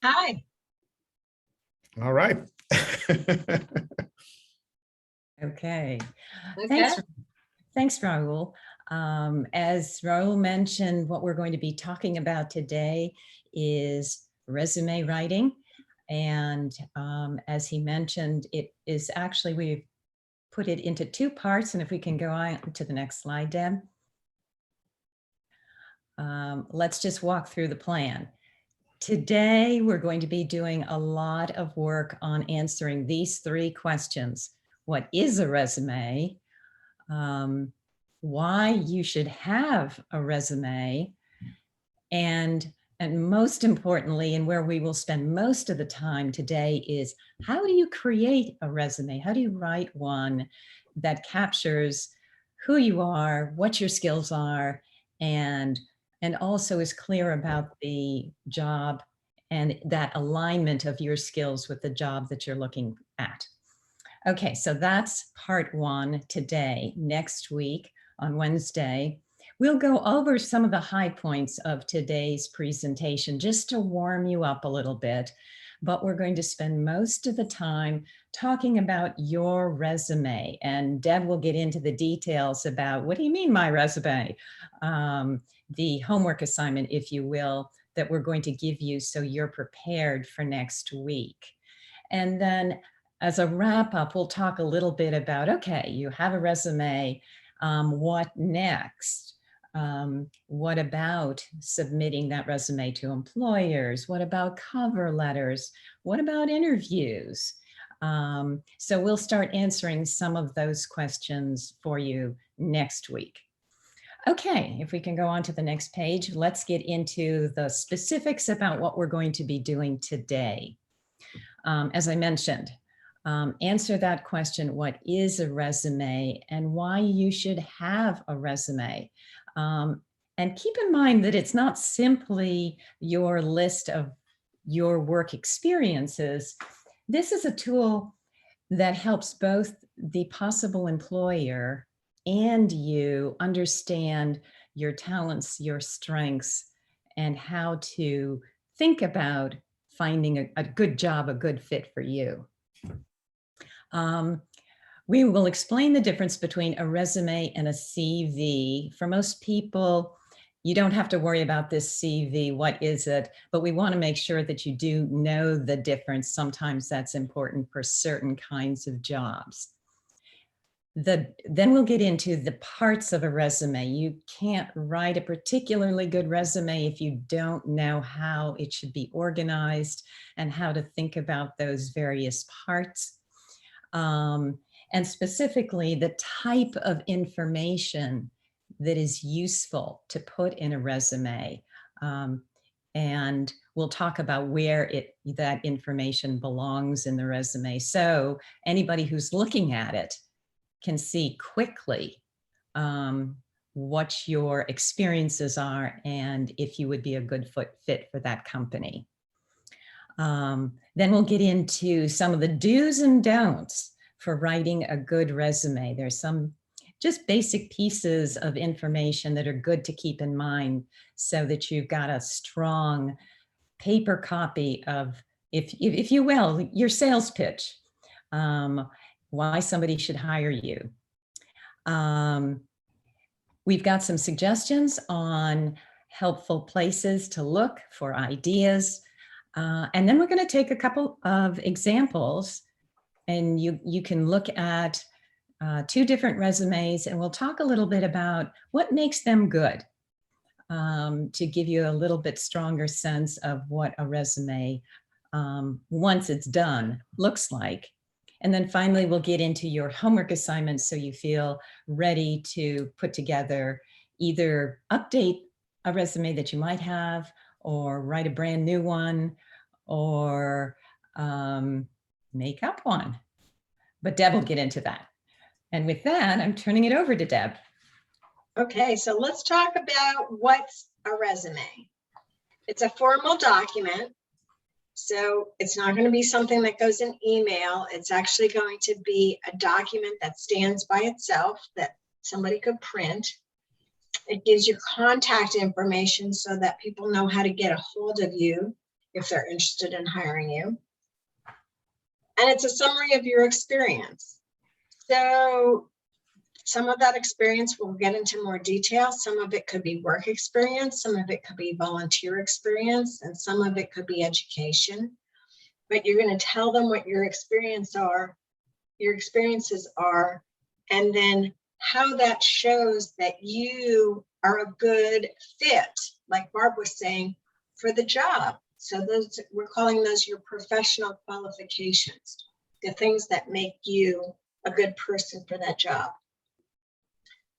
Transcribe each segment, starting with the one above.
Hi. All right. Okay. Okay. Thanks, Raul. As Raul mentioned, what we're going to be talking about today is resume writing. And as he mentioned, it is actually, we've put it into two parts. And if we can go on to the next slide, Deb. Let's just walk through the plan. Today, we're going to be doing a lot of work on answering these three questions. What is a resume? Why you should have a resume, and most importantly, and where we will spend most of the time today, is how do you create a resume? How do you write one that captures who you are, what your skills are, and also is clear about the job and that alignment of your skills with the job that you're looking at. Okay, so that's part one today. Next week on Wednesday, we'll go over some of the high points of today's presentation just to warm you up a little bit. But we're going to spend most of the time talking about your resume. And Deb will get into the details about, what do you mean my resume? The homework assignment, if you will, that we're going to give you so you're prepared for next week. And then as a wrap up, we'll talk a little bit about, okay, you have a resume, what next? What about submitting that resume to employers? What about cover letters? What about interviews? So we'll start answering some of those questions for you next week. Okay, if we can go on to the next page, let's get into the specifics about what we're going to be doing today. As I mentioned, answer that question, what is a resume, and why you should have a resume. And keep in mind that it's not simply your list of your work experiences. This is a tool that helps both the possible employer and you understand your talents, your strengths, and how to think about finding a good job, a good fit for you. We will explain the difference between a resume and a CV. For most people, you don't have to worry about this CV, what is it? But we want to make sure that you do know the difference. Sometimes that's important for certain kinds of jobs. Then we'll get into the parts of a resume. You can't write a particularly good resume if you don't know how it should be organized and how to think about those various parts. And specifically the type of information that is useful to put in a resume. And we'll talk about where that information belongs in the resume. So anybody who's looking at it can see quickly what your experiences are and if you would be a good fit for that company. Then we'll get into some of the do's and don'ts for writing a good resume. There's some just basic pieces of information that are good to keep in mind so that you've got a strong paper copy of, if you will, your sales pitch, why somebody should hire you. We've got some suggestions on helpful places to look for ideas. And then we're going to take a couple of examples, and you can look at two different resumes, and we'll talk a little bit about what makes them good to give you a little bit stronger sense of what a resume, once it's done, looks like. And then finally, we'll get into your homework assignments so you feel ready to put together, either update a resume that you might have, or write a brand new one, or make up one. But Deb will get into that. And with that, I'm turning it over to Deb. Okay, so let's talk about what's a resume. It's a formal document. So it's not going to be something that goes in email. It's actually going to be a document that stands by itself that somebody could print. It gives you contact information so that people know how to get a hold of you if they're interested in hiring you. And it's a summary of your experience. So some of that experience we'll get into more detail. Some of it could be work experience, some of it could be volunteer experience, and some of it could be education. But you're going to tell them what your experiences are, and then how that shows that you are a good fit, like Barb was saying, for the job. So those, we're calling those your professional qualifications, the things that make you a good person for that job.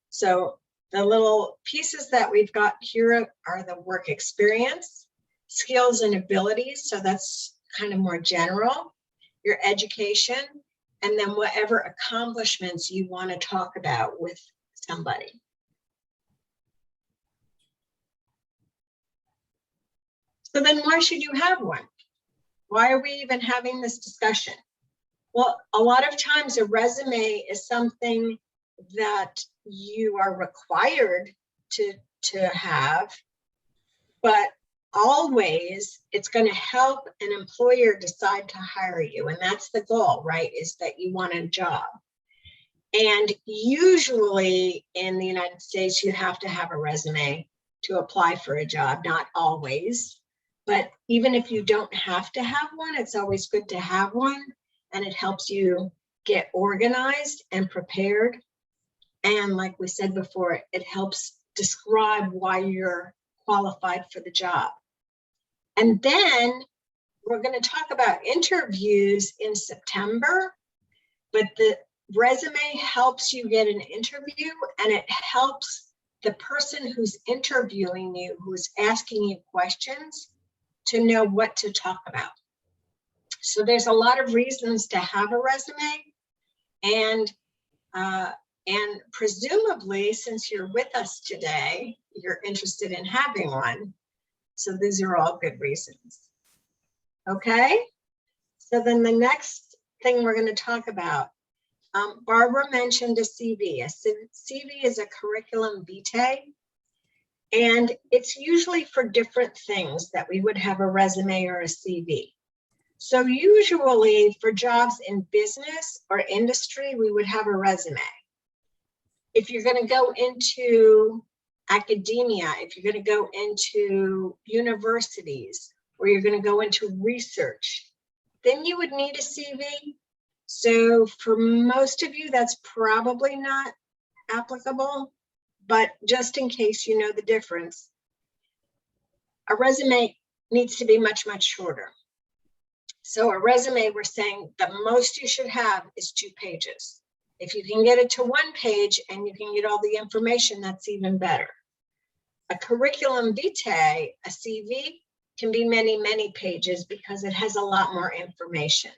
So the little pieces that we've got here are the work experience, skills and abilities. So that's kind of more general, your education, and then whatever accomplishments you want to talk about with somebody. So then why should you have one? Why are we even having this discussion? Well, a lot of times a resume is something that you are required to have, but always it's going to help an employer decide to hire you. And that's the goal, right? Is that you want a job. And usually in the United States, you have to have a resume to apply for a job, not always. But even if you don't have to have one, it's always good to have one. And it helps you get organized and prepared. And like we said before, it helps describe why you're qualified for the job. And then we're going to talk about interviews in September, but the resume helps you get an interview, and it helps the person who's interviewing you, who's asking you questions, to know what to talk about. So there's a lot of reasons to have a resume, and presumably, since you're with us today, you're interested in having one. So these are all good reasons. Okay, so then the next thing we're going to talk about, Barbara mentioned a CV. A CV is a curriculum vitae, and it's usually for different things that we would have a resume or a CV. So usually for jobs in business or industry, we would have a resume. If you're going to go into academia, if you're going to go into universities, or you're going to go into research, then you would need a CV. So for most of you, that's probably not applicable, but just in case you know the difference, a resume needs to be much, much shorter. So a resume, we're saying the most you should have is 2 pages. If you can get it to 1 page and you can get all the information, that's even better. A curriculum vitae, a CV, can be many, many pages because it has a lot more information.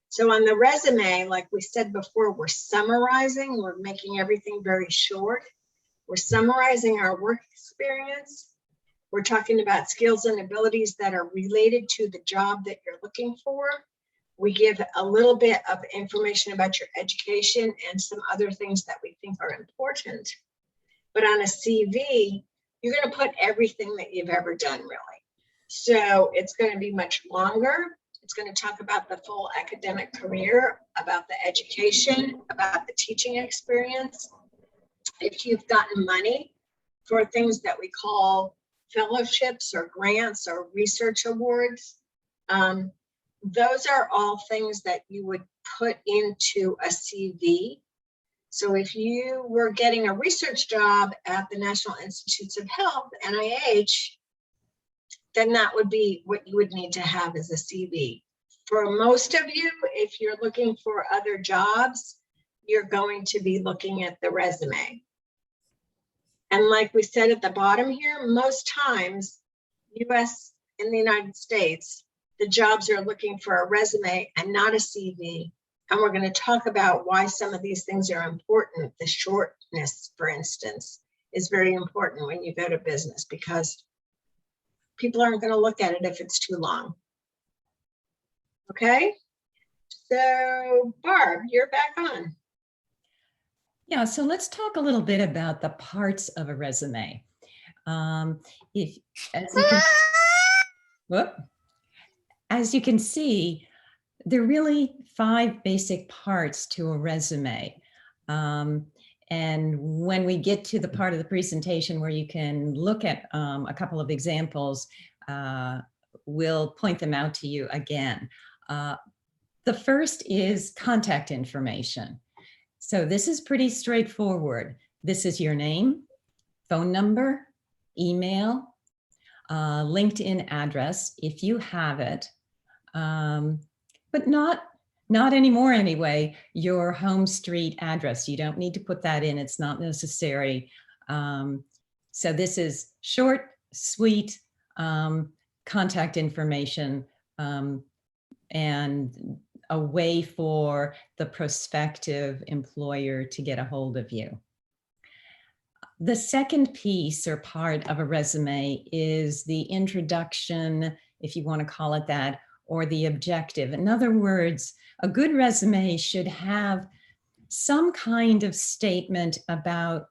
So on the resume, like we said before, we're summarizing, we're making everything very short. We're summarizing our work experience. We're talking about skills and abilities that are related to the job that you're looking for. We give a little bit of information about your education and some other things that we think are important. But on a CV, you're going to put everything that you've ever done, really. So it's going to be much longer. It's going to talk about the full academic career, about the education, about the teaching experience. If you've gotten money for things that we call fellowships or grants or research awards, those are all things that you would put into a CV. So if you were getting a research job at the National Institutes of Health, NIH, then that would be what you would need to have as a CV. For most of you, if you're looking for other jobs, you're going to be looking at the resume. And like we said at the bottom here, most times, US in the United States, the jobs are looking for a resume and not a CV. And we're going to talk about why some of these things are important. The shortness, for instance, is very important when you go to business because people aren't going to look at it if it's too long. Okay, so Barb, you're back on. Yeah, so let's talk a little bit about the parts of a resume. As you can, whoop. as you can see, there are really 5 basic parts to a resume. And when we get to the part of the presentation where you can look at a couple of examples, we'll point them out to you again. The first is contact information. So this is pretty straightforward. This is your name, phone number, email, LinkedIn address, if you have it, but not anymore anyway, your home street address. You don't need to put that in. It's not necessary. So this is short, sweet contact information, and a way for the prospective employer to get a hold of you. The second piece or part of a resume is the introduction, if you want to call it that, or the objective. In other words, a good resume should have some kind of statement about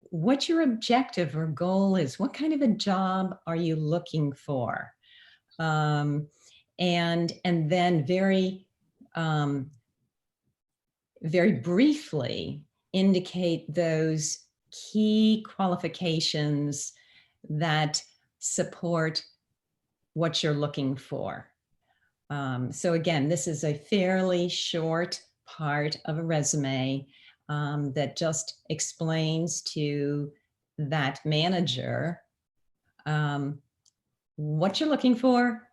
what your objective or goal is. What kind of a job are you looking for? And then very briefly indicate those key qualifications that support what you're looking for. So again, this is a fairly short part of a resume that just explains to that manager what you're looking for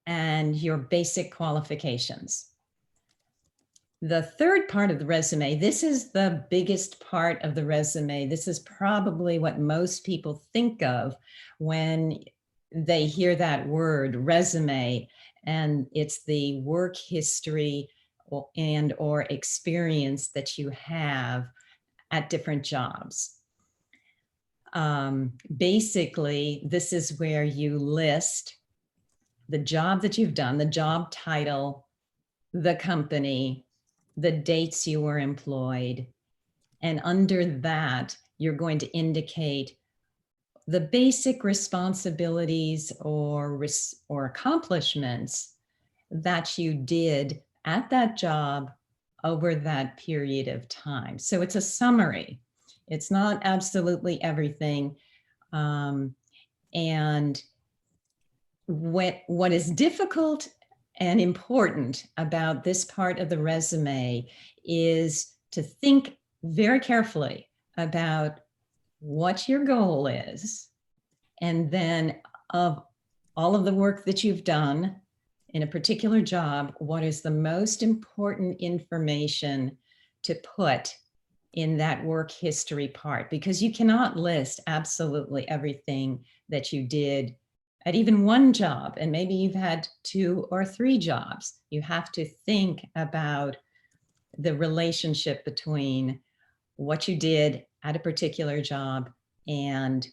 and your basic qualifications. The third part of the resume, this is the biggest part of the resume. This is probably what most people think of when they hear that word resume, and it's the work history and or experience that you have at different jobs. Basically, this is where you list the job that you've done, the job title, the company, the dates you were employed, and under that, you're going to indicate the basic responsibilities or accomplishments that you did at that job over that period of time. So it's a summary. It's not absolutely everything. And what is difficult and important about this part of the resume is to think very carefully about what your goal is, and then of all of the work that you've done in a particular job, what is the most important information to put in that work history part? Because you cannot list absolutely everything that you did at even one job, and maybe you've had 2 or 3 jobs. You have to think about the relationship between what you did at a particular job and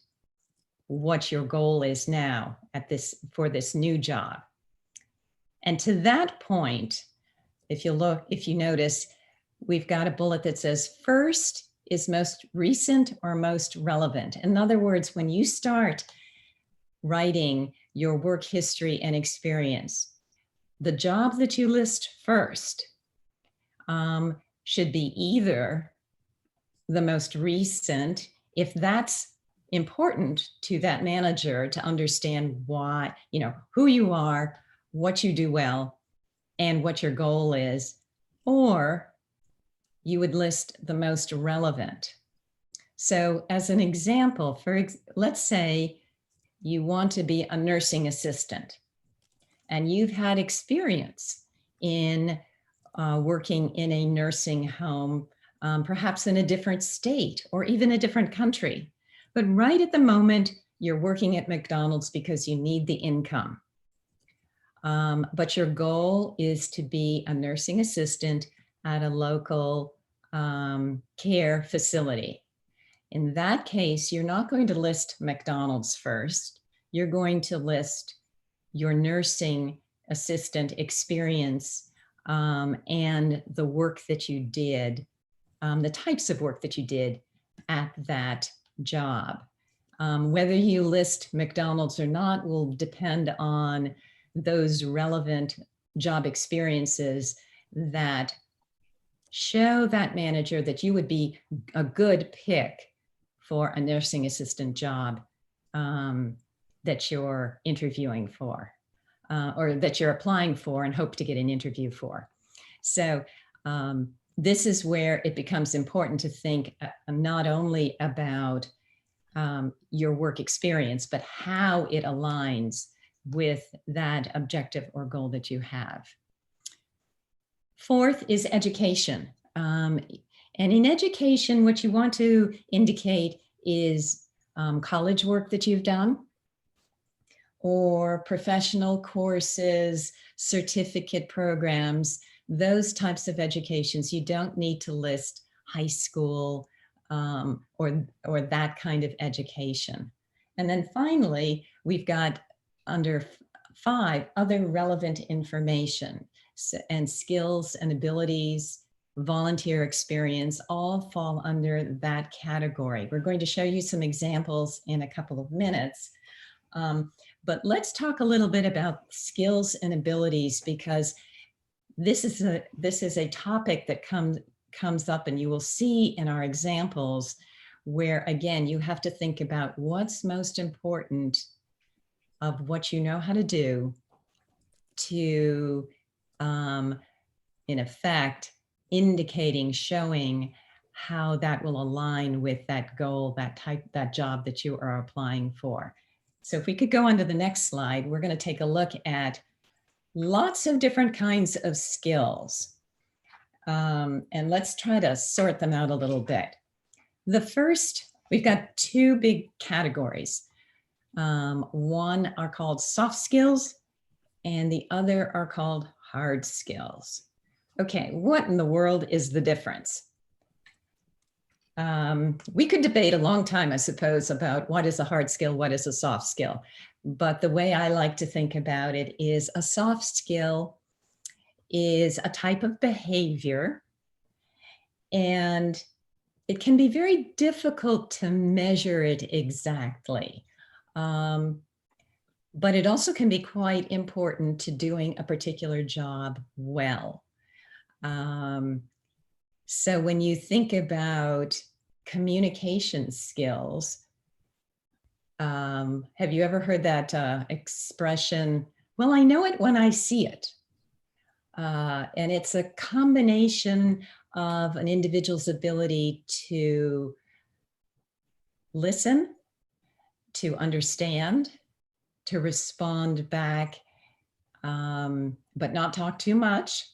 what your goal is now for this new job. And to that point, if you notice, we've got a bullet that says first is most recent or most relevant. In other words, when you start writing your work history and experience, the job that you list first should be either the most recent, if that's important to that manager to understand why, who you are, what you do well, and what your goal is, or you would list the most relevant. So as an example, let's say you want to be a nursing assistant and you've had experience in working in a nursing home, perhaps in a different state or even a different country. But right at the moment, you're working at McDonald's because you need the income. But your goal is to be a nursing assistant at a local care facility. In that case, you're not going to list McDonald's first. You're going to list your nursing assistant experience and the work that you did, the types of work that you did at that job. Whether you list McDonald's or not will depend on those relevant job experiences that show that manager that you would be a good pick for a nursing assistant job that you're interviewing for, or that you're applying for and hope to get an interview for. So this is where it becomes important to think not only about your work experience, but how it aligns with that objective or goal that you have. Fourth is education. And in education, what you want to indicate is college work that you've done, or professional courses, certificate programs, those types of educations. You don't need to list high school or that kind of education. And then finally, we've got under 5 other relevant information, and skills and abilities, volunteer experience, all fall under that category. We're going to show you some examples in a couple of minutes. But let's talk a little bit about skills and abilities, because this is a topic that comes up, and you will see in our examples where, again, you have to think about what's most important of what you know how to do to, in effect, indicating, showing how that will align with that goal, that job that you are applying for. So if we could go on to the next slide, we're going to take a look at lots of different kinds of skills. And let's try to sort them out a little bit. The first, we've got 2 big categories. One are called soft skills, and the other are called hard skills. Okay, what in the world is the difference? We could debate a long time, I suppose, about what is a hard skill, what is a soft skill. But the way I like to think about it is a soft skill is a type of behavior, and it can be very difficult to measure it exactly. But it also can be quite important to doing a particular job well. So when you think about communication skills, have you ever heard that expression, well, I know it when I see it? And it's a combination of an individual's ability to listen, to understand, to respond back, but not talk too much.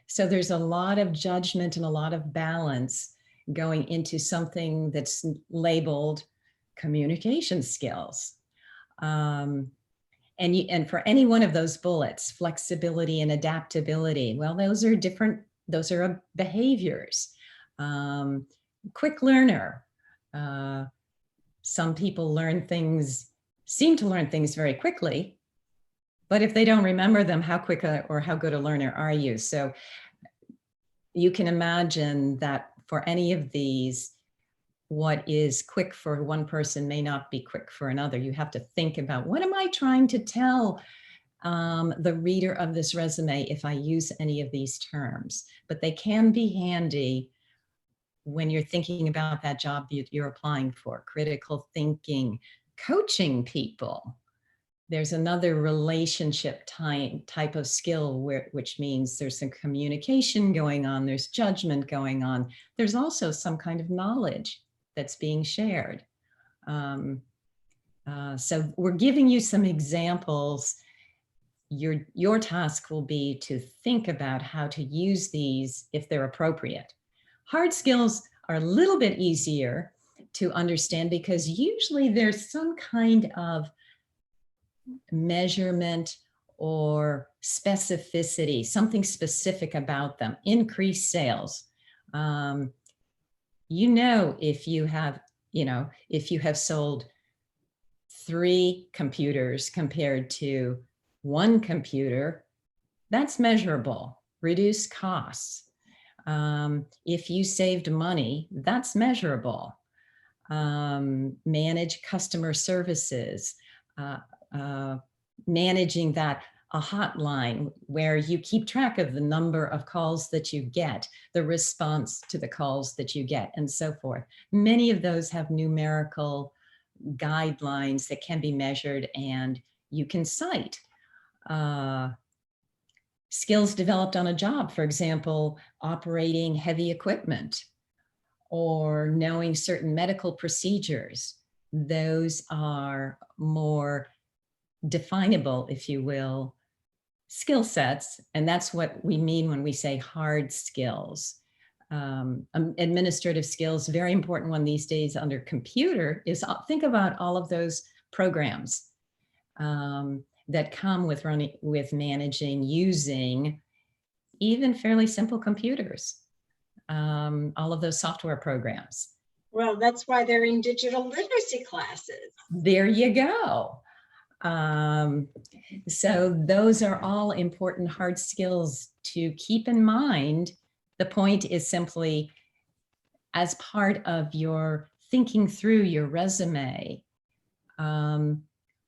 So there's a lot of judgment and a lot of balance going into something that's labeled communication skills. And for any one of those bullets, flexibility and adaptability, well, those are behaviors. Quick learner. Some people seem to learn things very quickly, but if they don't remember them, how quick or how good a learner are you? So you can imagine that for any of these, what is quick for one person may not be quick for another. You have to think about, what am I trying to tell the reader of this resume if I use any of these terms? But they can be handy when you're thinking about that job you're applying for. Critical thinking, coaching people. There's another relationship type of skill which means there's some communication going on, there's judgment going on. There's also some kind of knowledge that's being shared. So we're giving you some examples. Your task will be to think about how to use these if they're appropriate. Hard skills are a little bit easier to understand because usually there's some kind of measurement or specificity, something specific about them. Increased sales. If you have sold 3 computers compared to 1 computer, that's measurable. Reduce costs. If you saved money, that's measurable. Manage customer services, managing that a hotline where you keep track of the number of calls that you get, the response to the calls that you get, and so forth. Many of those have numerical guidelines that can be measured and you can cite. Skills developed on a job, for example, operating heavy equipment or knowing certain medical procedures. Those are more definable, if you will, skill sets. And that's what we mean when we say hard skills. Administrative skills, very important one these days under computer is, think about all of those programs that come with managing, using even fairly simple computers, all of those software programs. Well, that's why they're in digital literacy classes. There you go. So those are all important hard skills to keep in mind. The point is simply, as part of your thinking through your resume,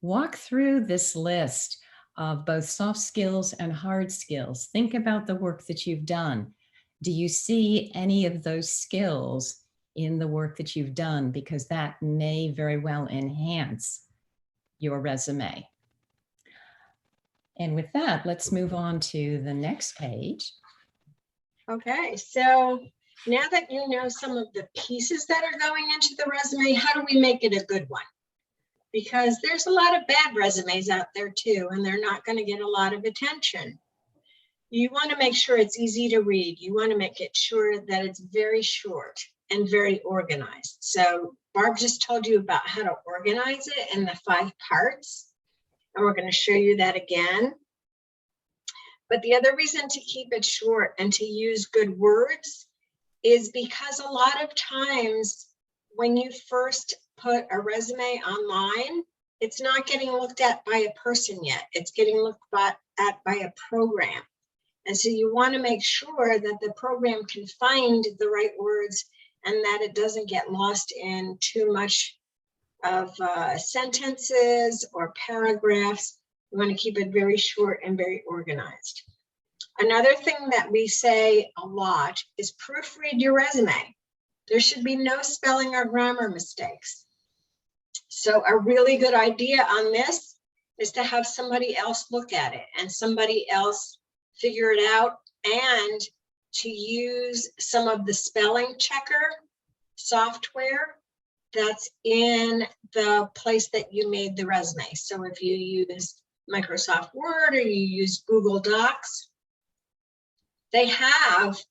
walk through this list of both soft skills and hard skills. Think about the work that you've done. Do you see any of those skills in the work that you've done? Because that may very well enhance your resume. And with that, let's move on to the next page. Okay, so now that you know some of the pieces that are going into the resume, how do we make it a good one? Because there's a lot of bad resumes out there too, and they're not going to get a lot of attention. You want to make sure it's easy to read. You want to make it sure that it's very short and very organized. So Barb just told you about how to organize it in the 5 parts, and we're going to show you that again. But the other reason to keep it short and to use good words is because a lot of times when you first put a resume online, it's not getting looked at by a person yet. It's getting looked at by a program. And so you want to make sure that the program can find the right words and that it doesn't get lost in too much of sentences or paragraphs. You want to keep it very short and very organized. Another thing that we say a lot is proofread your resume. There should be no spelling or grammar mistakes. So a really good idea on this is to have somebody else look at it and somebody else figure it out, and to use some of the spelling checker software that's in the place that you made the resume. So if you use Microsoft Word or you use Google Docs, they have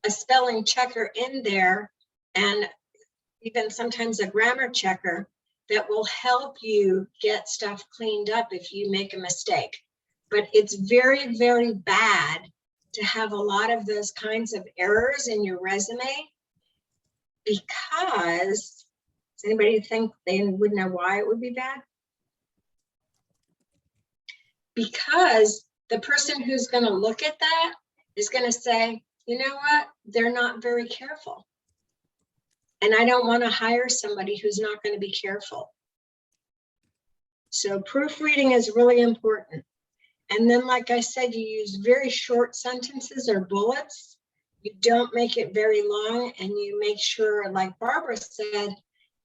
a spelling checker in there, and even sometimes a grammar checker that will help you get stuff cleaned up if you make a mistake. But it's very, very bad to have a lot of those kinds of errors in your resume, because does anybody think they would know why it would be bad? Because the person who's going to look at that is going to say, you know what, they're not very careful. And I don't want to hire somebody who's not going to be careful. So proofreading is really important. And then, like I said, you use very short sentences or bullets. You don't make it very long, and you make sure, like Barbara said,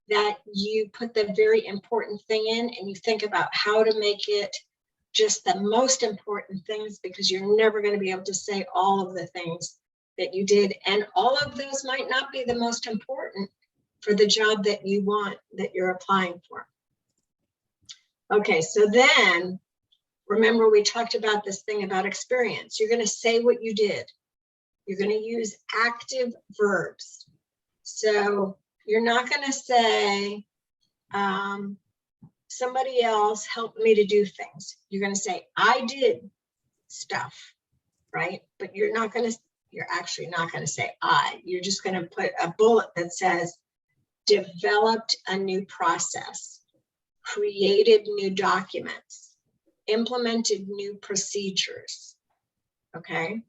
that you put the very important thing in and you think about how to make it just the most important things, because you're never going to be able to say all of the things that you did. And all of those might not be the most important for the job that you want, that you're applying for. Okay, so then remember we talked about this thing about experience. You're going to say what you did. You're going to use active verbs. So you're not going to say, somebody else helped me to do things. You're going to say, I did stuff, right? But you're actually not going to say I. You're just going to put a bullet that says, developed a new process, created new documents, implemented new procedures, okay?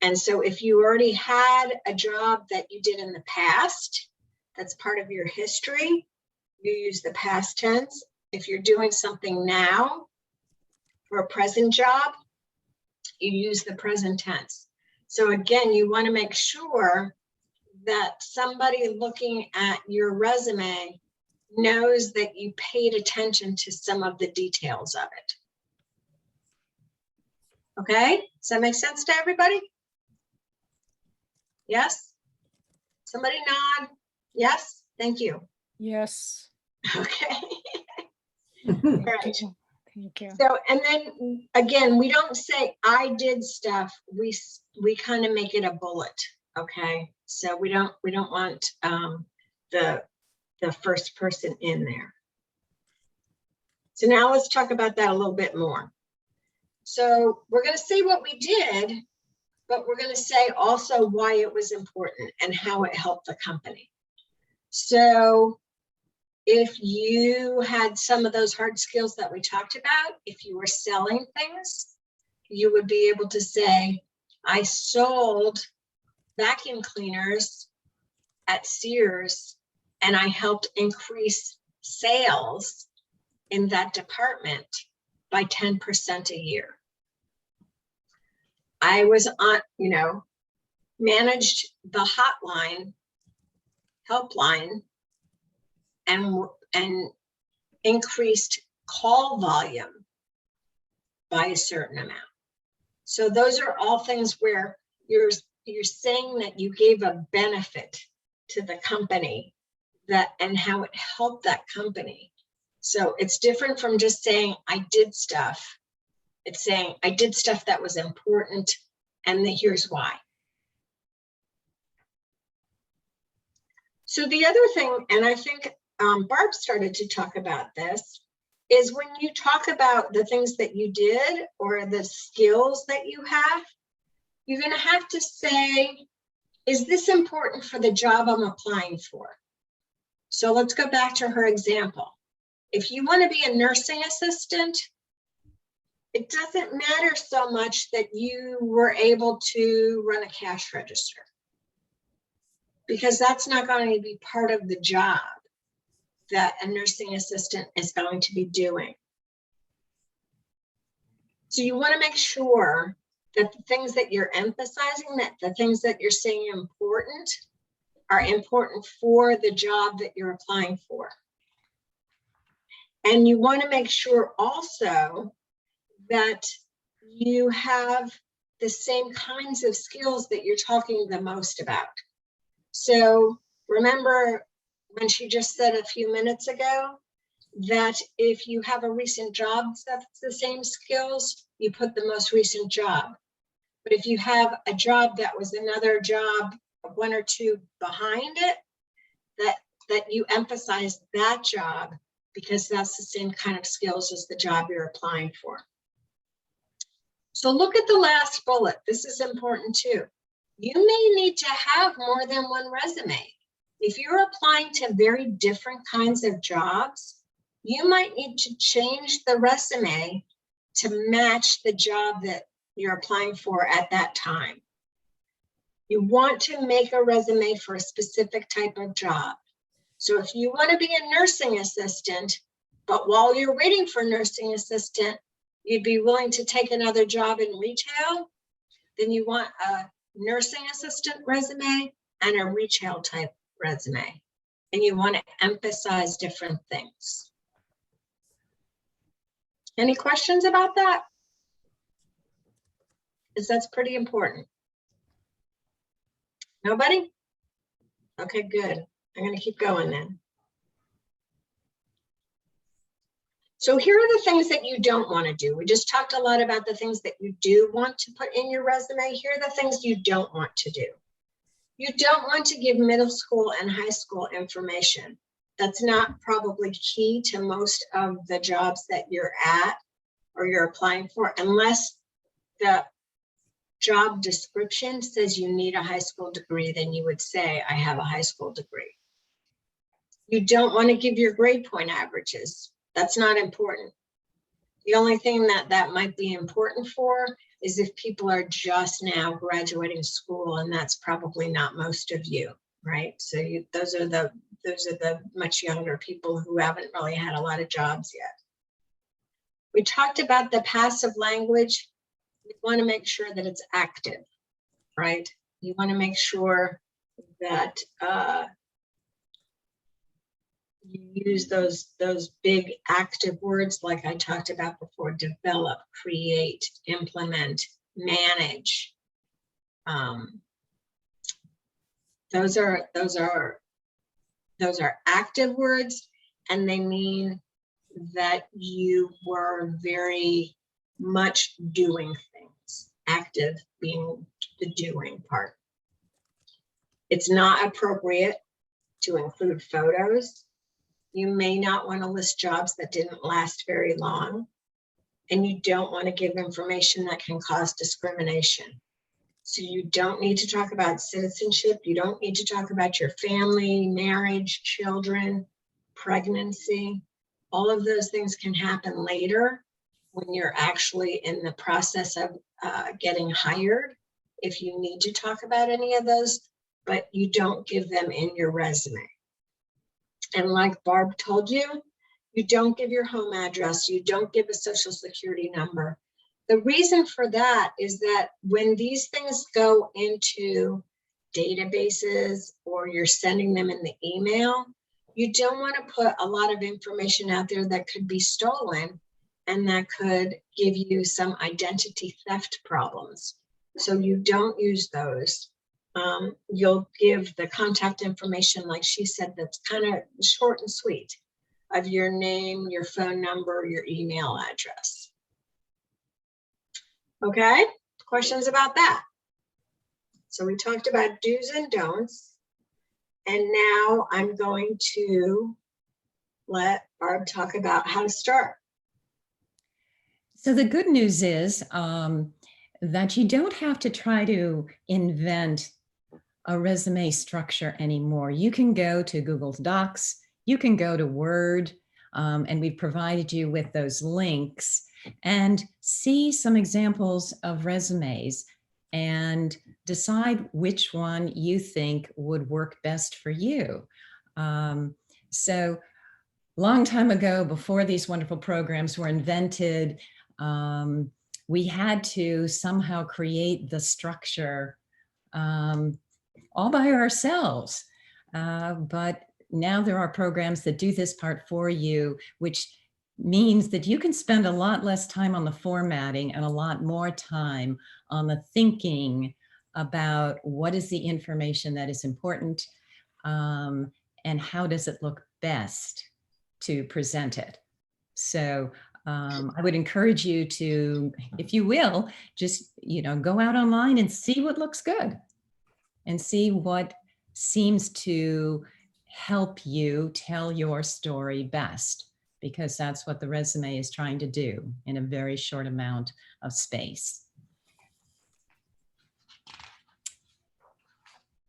And so if you already had a job that you did in the past, that's part of your history, you use the past tense. If you're doing something now, for a present job, you use the present tense. So again, you want to make sure that somebody looking at your resume knows that you paid attention to some of the details of it. Okay, does that make sense to everybody? Yes? Somebody nod. Yes, thank you. Yes. Okay. All right. Thank you. So, and then again, we don't say I did stuff. We kind of make it a bullet. Okay. So we don't want the first person in there. So now let's talk about that a little bit more. So we're going to say what we did, but we're going to say also why it was important and how it helped the company. So if you had some of those hard skills that we talked about, if you were selling things, you would be able to say, I sold vacuum cleaners at Sears and I helped increase sales in that department by 10% a year. I was on, managed the hotline, helpline, and increased call volume by a certain amount. So those are all things where you're saying that you gave a benefit to the company and how it helped that company. So it's different from just saying I did stuff. It's saying I did stuff that was important and here's why. So the other thing, and I think Barb started to talk about this, is when you talk about the things that you did or the skills that you have, you're going to have to say, is this important for the job I'm applying for? So let's go back to her example. If you want to be a nursing assistant, it doesn't matter so much that you were able to run a cash register, because that's not going to be part of the job that a nursing assistant is going to be doing. So you want to make sure that the things that you're emphasizing, that the things that you're saying important, are important for the job that you're applying for. And you want to make sure also that you have the same kinds of skills that you're talking the most about. So remember when she just said a few minutes ago that if you have a recent job that's the same skills, you put the most recent job. But if you have a job that was another job, one or two behind it, that you emphasize that job because that's the same kind of skills as the job you're applying for. So look at the last bullet. This is important too. You may need to have more than one resume. If you're applying to very different kinds of jobs, you might need to change the resume to match the job that you're applying for at that time. You want to make a resume for a specific type of job. So if you want to be a nursing assistant, but while you're waiting for nursing assistant, you'd be willing to take another job in retail, then you want a nursing assistant resume and a retail type resume. And you want to emphasize different things. Any questions about that? Because that's pretty important. Nobody? Okay, good. I'm going to keep going then. So here are the things that you don't want to do. We just talked a lot about the things that you do want to put in your resume. Here are the things you don't want to do. You don't want to give middle school and high school information. That's not probably key to most of the jobs that you're at or you're applying for, unless the job description says you need a high school degree, then you would say, I have a high school degree. You don't want to give your grade point averages. That's not important. The only thing that might be important for is if people are just now graduating school, and that's probably not most of you, right? So those are the much younger people who haven't really had a lot of jobs yet. We talked about the passive language. We want to make sure that it's active, right? You want to make sure that you use those big active words like I talked about before: develop, create, implement, manage. Those are active words, and they mean that you were very much doing things. Active being the doing part. It's not appropriate to include photos. You may not want to list jobs that didn't last very long, and you don't want to give information that can cause discrimination. So you don't need to talk about citizenship. You don't need to talk about your family, marriage, children, pregnancy. All of those things can happen later when you're actually in the process of getting hired, if you need to talk about any of those, but you don't give them in your resume. And like Barb told you, you don't give your home address, you don't give a social security number. The reason for that is that when these things go into databases or you're sending them in the email, you don't want to put a lot of information out there that could be stolen and that could give you some identity theft problems. So you don't use those. You'll give the contact information, like she said, that's kind of short and sweet, of your name, your phone number, your email address. Okay, questions about that? So we talked about do's and don'ts. And now I'm going to let Barb talk about how to start. So the good news is that you don't have to try to invent a resume structure anymore. You can go to Google Docs, you can go to Word, and we've provided you with those links, and see some examples of resumes and decide which one you think would work best for you. So long time ago, before these wonderful programs were invented, we had to somehow create the structure all by ourselves. But now there are programs that do this part for you, which means that you can spend a lot less time on the formatting and a lot more time on the thinking about what is the information that is important and how does it look best to present it. So I would encourage you to, if you will, just, go out online and see what looks good and see what seems to help you tell your story best, because that's what the resume is trying to do in a very short amount of space.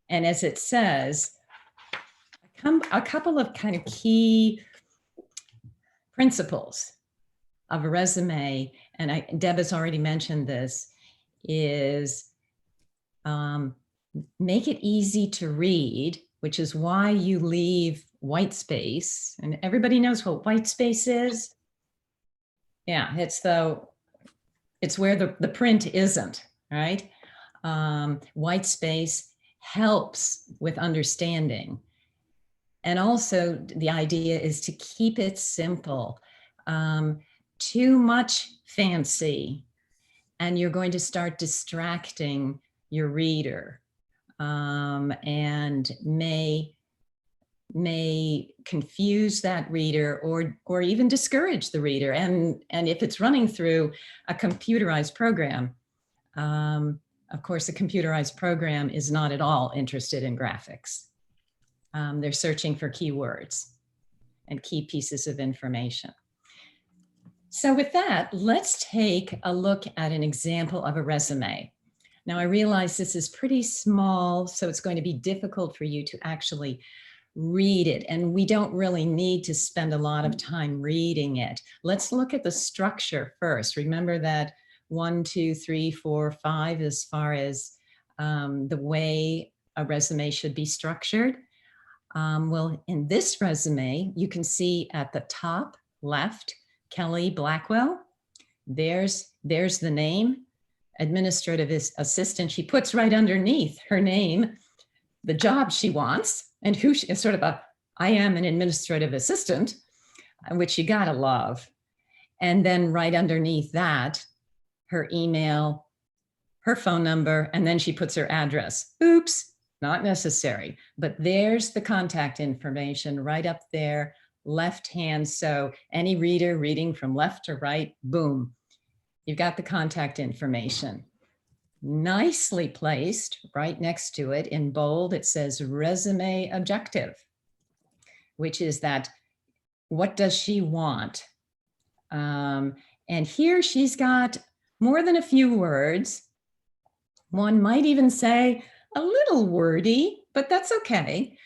And as it says, a couple of kind of key principles of a resume, and Deb has already mentioned this, is make it easy to read, which is why you leave white space. And everybody knows what white space is. Yeah, it's where the print isn't, right? White space helps with understanding. And also the idea is to keep it simple. Too much fancy, and you're going to start distracting your reader and may confuse that reader or even discourage the reader. And if it's running through a computerized program, of course, a computerized program is not at all interested in graphics. They're searching for keywords and key pieces of information. So with that, let's take a look at an example of a resume. Now, I realize this is pretty small, so it's going to be difficult for you to actually read it, and we don't really need to spend a lot of time reading it. Let's look at the structure first. Remember that 1, 2, 3, 4, 5 as far as the way a resume should be structured. Well, in this resume, you can see at the top left, Kelly Blackwell, There's the name, administrative assistant. She puts right underneath her name the job she wants and who she is, sort of I am an administrative assistant, which you gotta love. And then right underneath that, her email, her phone number, and then she puts her address. Oops, not necessary, but there's the contact information right up there, left hand. So any reader reading from left to right, boom, you've got the contact information. Nicely placed right next to it in bold, it says resume objective, which is that what does she want? And here she's got more than a few words. One might even say a little wordy, but that's okay,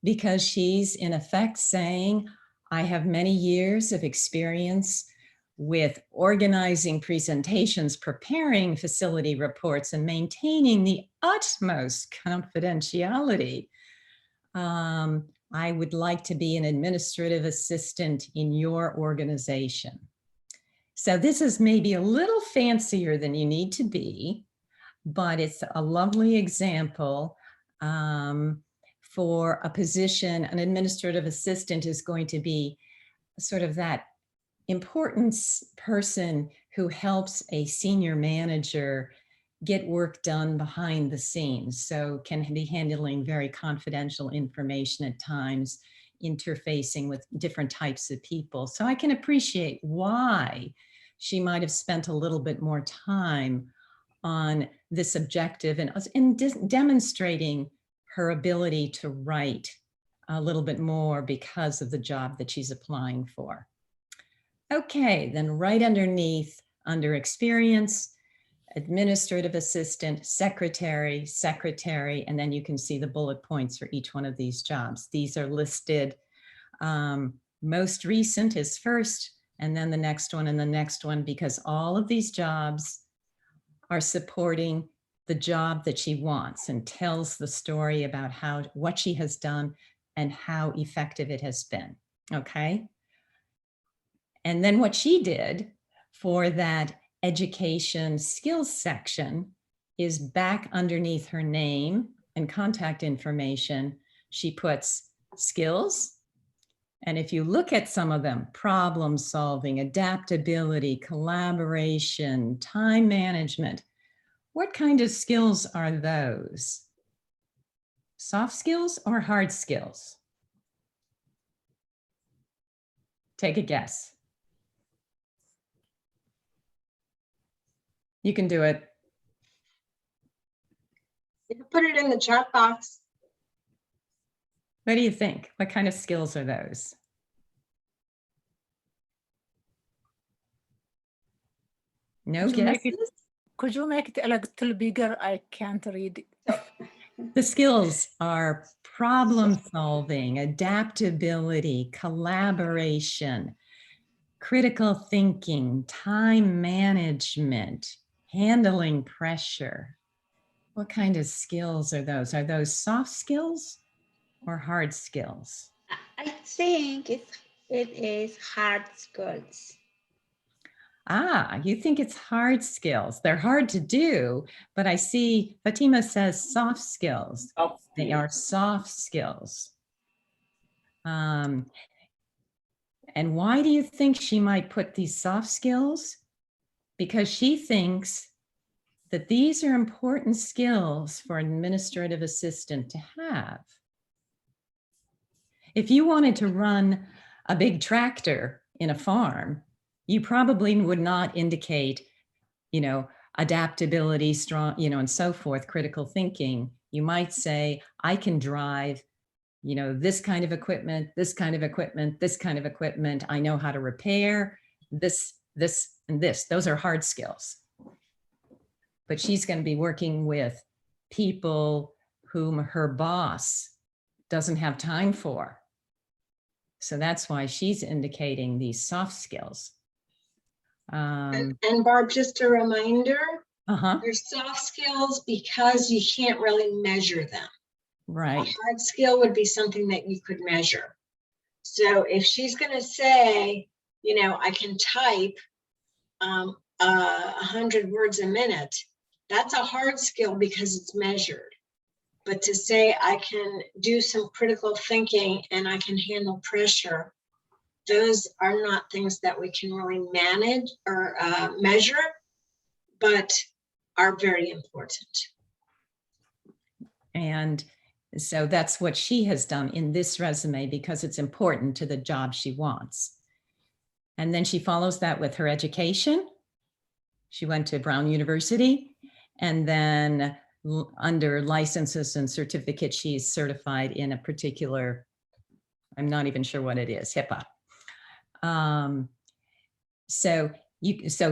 because she's in effect saying, I have many years of experience with organizing presentations, preparing facility reports, and maintaining the utmost confidentiality. I would like to be an administrative assistant in your organization. So this is maybe a little fancier than you need to be, but it's a lovely example for a position. An administrative assistant is going to be sort of that important person who helps a senior manager get work done behind the scenes. So can be handling very confidential information at times, interfacing with different types of people. So I can appreciate why she might have spent a little bit more time on this objective and demonstrating her ability to write a little bit more because of the job that she's applying for. Okay, then right underneath, under experience, administrative assistant, secretary, and then you can see the bullet points for each one of these jobs. These are listed. Most recent is first, and then the next one and the next one, because all of these jobs are supporting the job that she wants and tells the story about what she has done and how effective it has been. Okay. And then what she did for that education skills section is back underneath her name and contact information, she puts skills. And if you look at some of them, problem solving, adaptability, collaboration, time management, what kind of skills are those? Soft skills or hard skills? Take a guess. You can do it. You can put it in the chat box. What do you think? What kind of skills are those? No guesses? Could you make it a little bigger? I can't read it. The skills are problem solving, adaptability, collaboration, critical thinking, time management, handling pressure. What kind of skills are those? Are those soft skills or hard skills? I think it is hard skills. Ah, you think it's hard skills. They're hard to do, but I see Fatima says soft skills. They are soft skills. And why do you think she might put these soft skills? Because she thinks that these are important skills for an administrative assistant to have. If you wanted to run a big tractor in a farm, you probably would not indicate, adaptability, strong, and so forth, critical thinking. You might say, I can drive, this kind of equipment, this kind of equipment, this kind of equipment. I know how to repair this, and this. Those are hard skills. But she's going to be working with people whom her boss doesn't have time for. So that's why she's indicating these soft skills. And Barb, just a reminder, Uh-huh. they're soft skills because you can't really measure them. Right. A hard skill would be something that you could measure. So if she's going to say, I can type, 100 words a minute, that's a hard skill because it's measured. But to say I can do some critical thinking and I can handle pressure, those are not things that we can really manage or measure, but are very important. And so that's what she has done in this resume because it's important to the job she wants. And then she follows that with her education. She went to Brown University, and then under licenses and certificates, she's certified in a particular, I'm not even sure what it is, HIPAA. So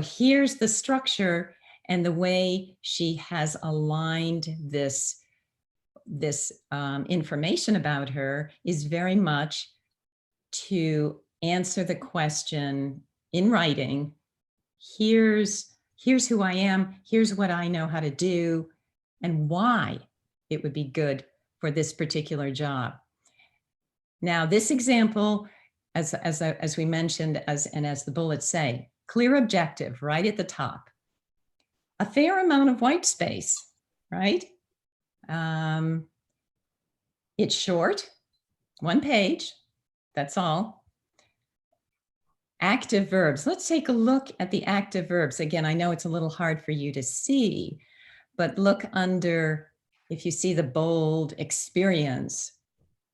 here's the structure and the way she has aligned this information about her is very much to answer the question in writing. Here's who I am, here's what I know how to do, and why it would be good for this particular job. Now, this example, as we mentioned, as the bullets say, clear objective right at the top. A fair amount of white space, right? It's short, 1 page, that's all. Active verbs. Let's take a look at the active verbs. Again, I know it's a little hard for you to see, but look under, if you see the bold, experience,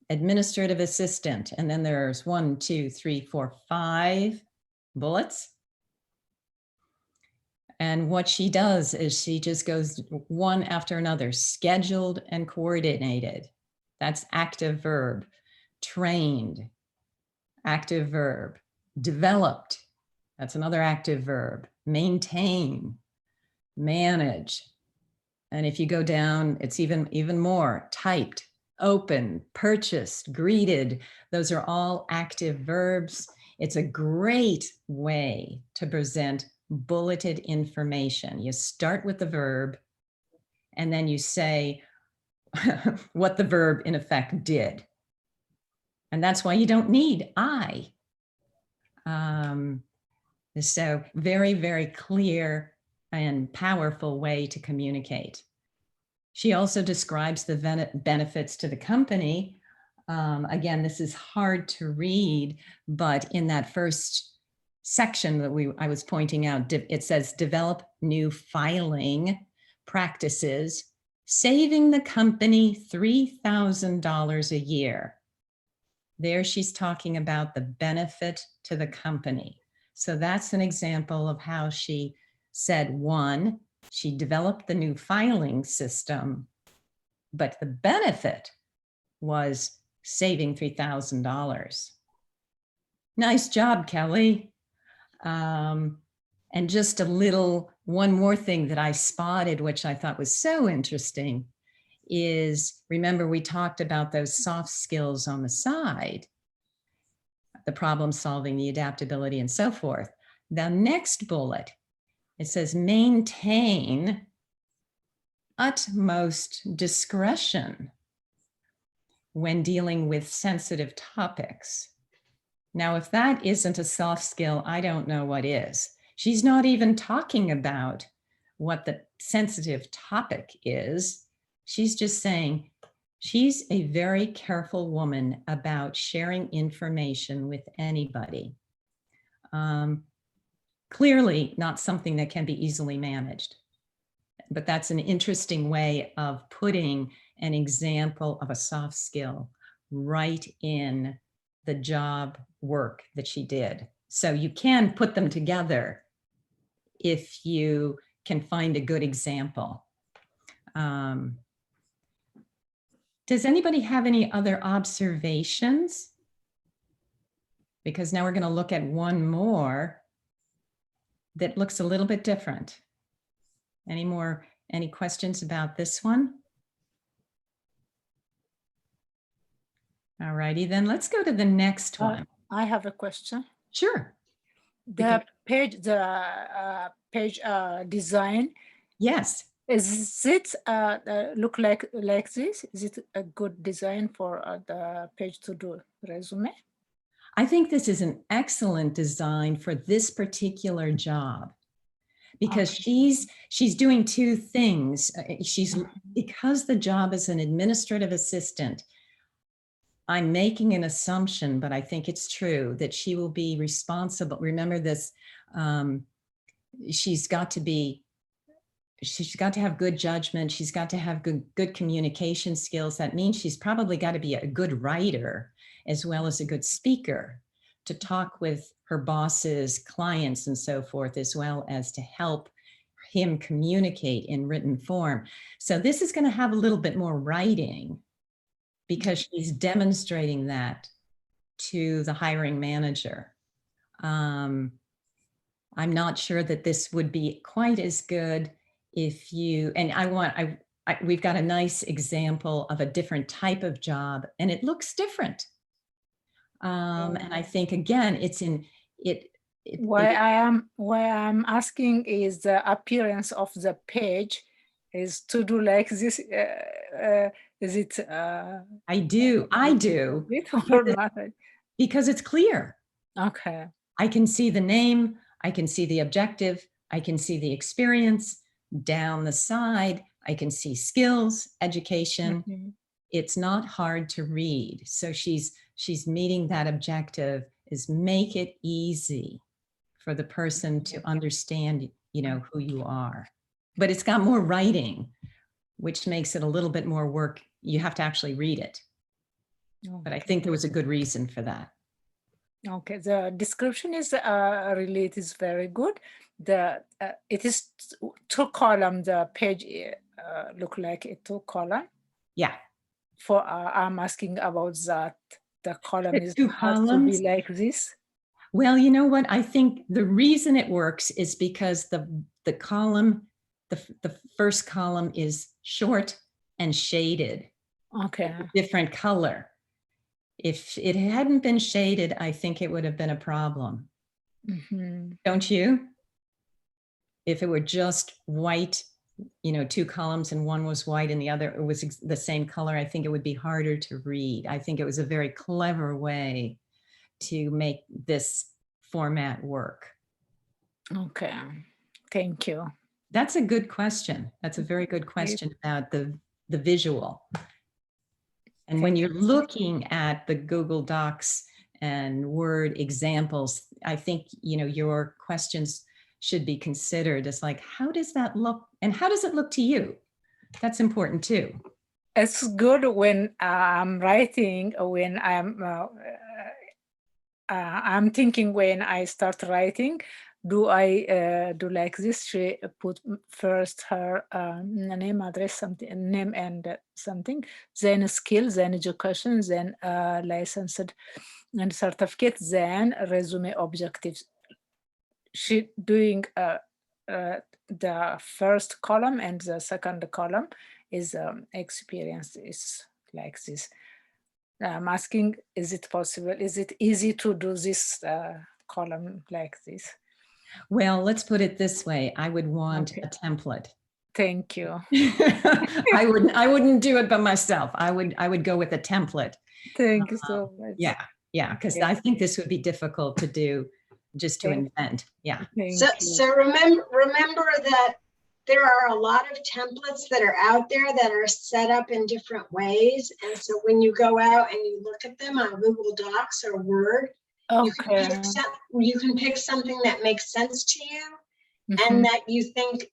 administrative assistant, and then there's 1, 2, 3, 4, 5 bullets. And what she does is she just goes one after another, scheduled and coordinated. That's active verb. Trained, active verb. Developed, that's another active verb. Maintain, manage. And if you go down, it's even more. Typed, open, purchased, greeted. Those are all active verbs. It's a great way to present bulleted information. You start with the verb, and then you say what the verb in effect did. And that's why you don't need I. So very, very clear and powerful way to communicate. She also describes the benefits to the company. Again, this is hard to read, but in that first section that I was pointing out, it says develop new filing practices, saving the company $3,000 a year. There she's talking about the benefit to the company. So that's an example of how she said, 1, she developed the new filing system, but the benefit was saving $3,000. Nice job, Kelly. And just one more thing that I spotted, which I thought was so interesting, is, remember we talked about those soft skills on the side, the problem solving, the adaptability, and so forth. The next bullet, it says maintain utmost discretion when dealing with sensitive topics. Now, if that isn't a soft skill, I don't know what is. She's not even talking about what the sensitive topic is. She's just saying she's a very careful woman about sharing information with anybody. Clearly not something that can be easily managed, but that's an interesting way of putting an example of a soft skill right in the job work that she did. So you can put them together if you can find a good example. Does anybody have any other observations? Because now we're going to look at one more that looks a little bit different. Any questions about this one? All righty, then let's go to the next one. I have a question. Sure. The page design. Yes. Is it look like this? Is it a good design for the page to do resume? I think this is an excellent design for this particular job. because she's doing two things. Because the job is an administrative assistant, I'm making an assumption, but I think it's true that she will be responsible. Remember this, she's got to have good judgment. She's got to have good communication skills. That means she's probably got to be a good writer as well as a good speaker to talk with her bosses, clients, and so forth, as well as to help him communicate in written form. So this is going to have a little bit more writing because she's demonstrating that to the hiring manager. I'm not sure that this would be quite as good if you, and we've got a nice example of a different type of job and it looks different. And I think again, it's in it. Why I'm asking is the appearance of the page is to do like this. Is it? I do. Or not? Because it's clear. Okay. I can see the name, I can see the objective, I can see the experience. Down the side, I can see skills, education. Mm-hmm. It's not hard to read. So she's meeting that objective, is make it easy for the person to understand, who you are. But it's got more writing, which makes it a little bit more work. You have to actually read it. Okay. But I think there was a good reason for that. Okay, the description is really, it is very good. It is two column. The page look like a two column. Yeah. For I'm asking about that. The column is two has columns to be like this. Well, you know what? I think the reason it works is because the column, the first column is short and shaded. Okay. Different color. If it hadn't been shaded, I think it would have been a problem. Mm-hmm. Don't you? If it were just white, two columns and one was white and the other was the same color, I think it would be harder to read. I think it was a very clever way to make this format work. Okay, thank you. That's a good question. That's a very good question about the visual. And when you're looking at the Google Docs and Word examples, I think, your questions should be considered as like, how does that look? And how does it look to you? That's important too. It's good when I'm writing, when I'm thinking when I start writing, do I do like this? She put first her name, address, something, name and something, then skill, then education, then licensed and certificate, then resume objectives. She doing the first column and the second column is experience is like this. I'm asking, is it possible? Is it easy to do this column like this? Well, let's put it this way. I would want a template. Thank you. I wouldn't do it by myself. I would go with a template. Thank you so much. Yeah, because I think this would be difficult to do just to invent. Yeah. So remember that there are a lot of templates that are out there that are set up in different ways. And so when you go out and you look at them on Google Docs or Word, you can pick something that makes sense to you and that you think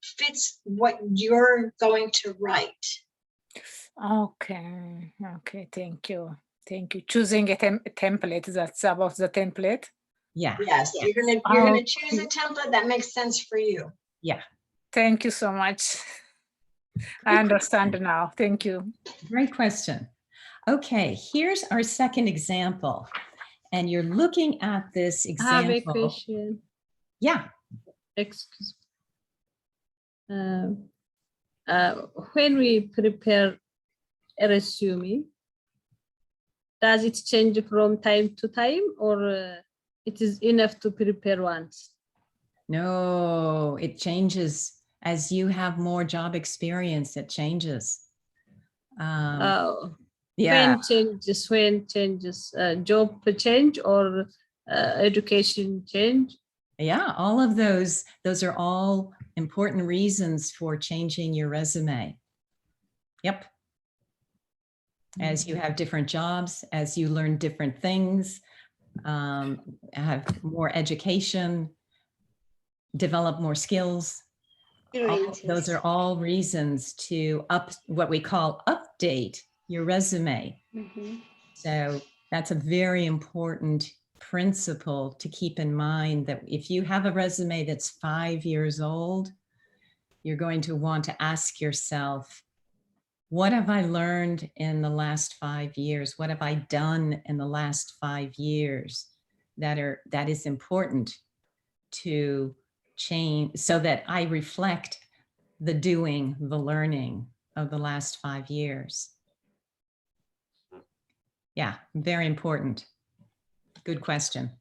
fits what you're going to write. Okay, thank you. Choosing a template, that's about the template. Yeah. Yes, you're gonna choose a template that makes sense for you. Yeah. Thank you so much. I understand now. Thank you. Great question. Okay, here's our second example. And you're looking at this example. I have a question. Yeah. Excuse me. When we prepare a resume, does it change from time to time, or it is enough to prepare once? No, it changes as you have more job experience. It changes. Yeah. Yeah. When changes, job change or education change? Yeah, all of those are all important reasons for changing your resume. Yep. As you have different jobs, as you learn different things, have more education, develop more skills. Those are all reasons to what we call update your resume. So that's a very important principle to keep in mind, that if you have a resume that's 5 years old, you're going to want to ask yourself, what have I learned in the last 5 years? What have I done in the last 5 years that is important to change, so that I reflect the doing, the learning of the last 5 years. Yeah, very important. Good question.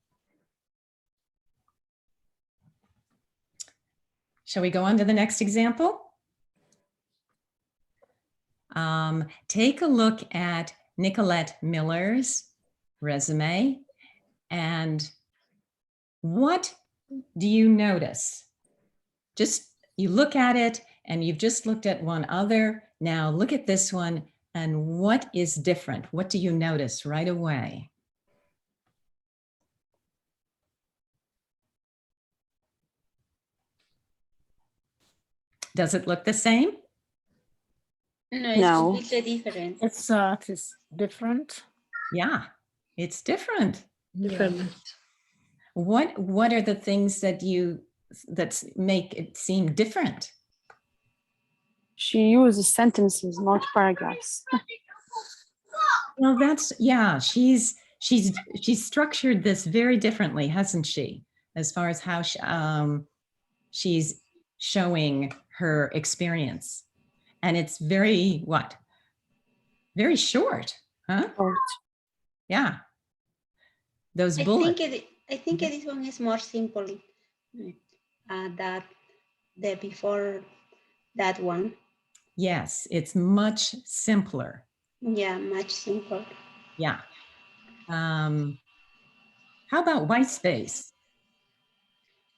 Shall we go on to the next example? Take a look at Nicolette Miller's resume, and what do you notice? Just, you look at it and you've just looked at one other. Now look at this one, and what is different? What do you notice right away? Does it look the same? No, it's No. completely different. It's different. Yeah, it's different. Different. What are the things that make it seem different? She uses sentences, not paragraphs. Well, she's structured this very differently, hasn't she? As far as how she's showing her experience. And it's very short, huh? Short. Yeah. Those I bullets. think this one is more simple that the before that one. Yes, it's much simpler. Yeah, much simpler. Yeah. How about white space?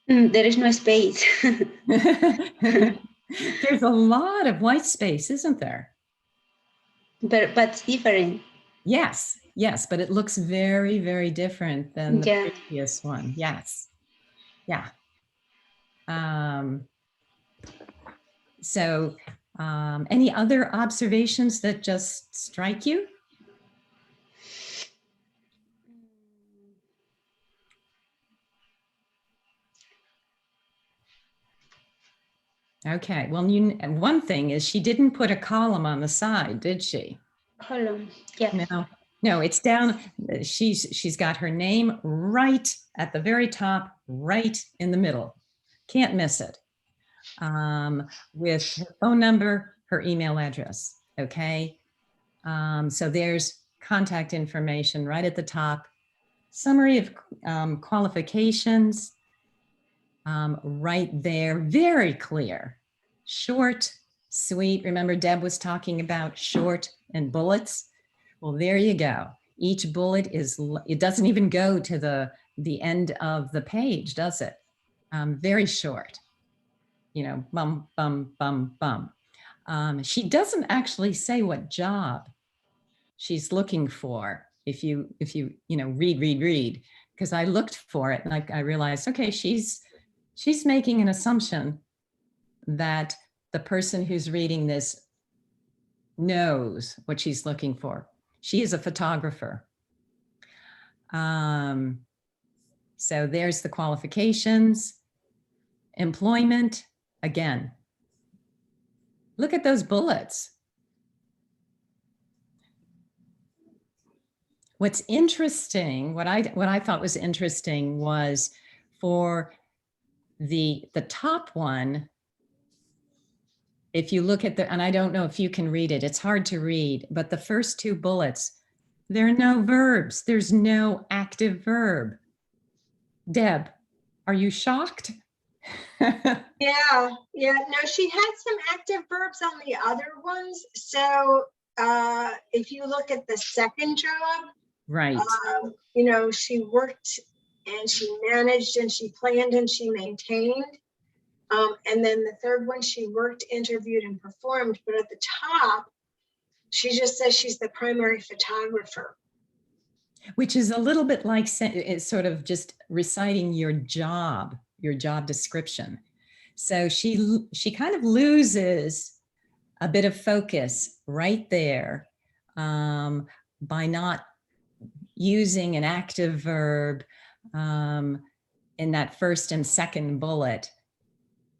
There is no space. There's a lot of white space, isn't there? but it's different. Yes, but it looks very, very different than the previous one. Yes. Yeah. So any other observations that just strike you? Okay, well, one thing is she didn't put a column on the side, did she? Column, yeah. No, it's down. She's got her name right at the very top, right in the middle. Can't miss it. With her phone number, her email address, okay? So there's contact information right at the top. Summary of qualifications, right there, very clear. Short, sweet. Remember, Deb was talking about short and bullets. Well, there you go. Each bullet it doesn't even go to the end of the page, does it? Very short. You know, bum, bum, bum, bum. She doesn't actually say what job she's looking for. If you read, because I looked for it and I realized, okay, she's making an assumption that the person who's reading this knows what she's looking for. She is a photographer. So there's the qualifications. Employment, again. Look at those bullets. What's interesting, what I thought was interesting was for the top one, if you look at and I don't know if you can read it, it's hard to read, but the first two bullets, there are no verbs. There's no active verb. Deb, are you shocked? Yeah. No, she had some active verbs on the other ones. So if you look at the second job, right. she worked and she managed and she planned and she maintained. And then the third one, she worked, interviewed, and performed. But at the top, she just says she's the primary photographer. Which is a little bit like it's sort of just reciting your job description. So she kind of loses a bit of focus right there by not using an active verb in that first and second bullet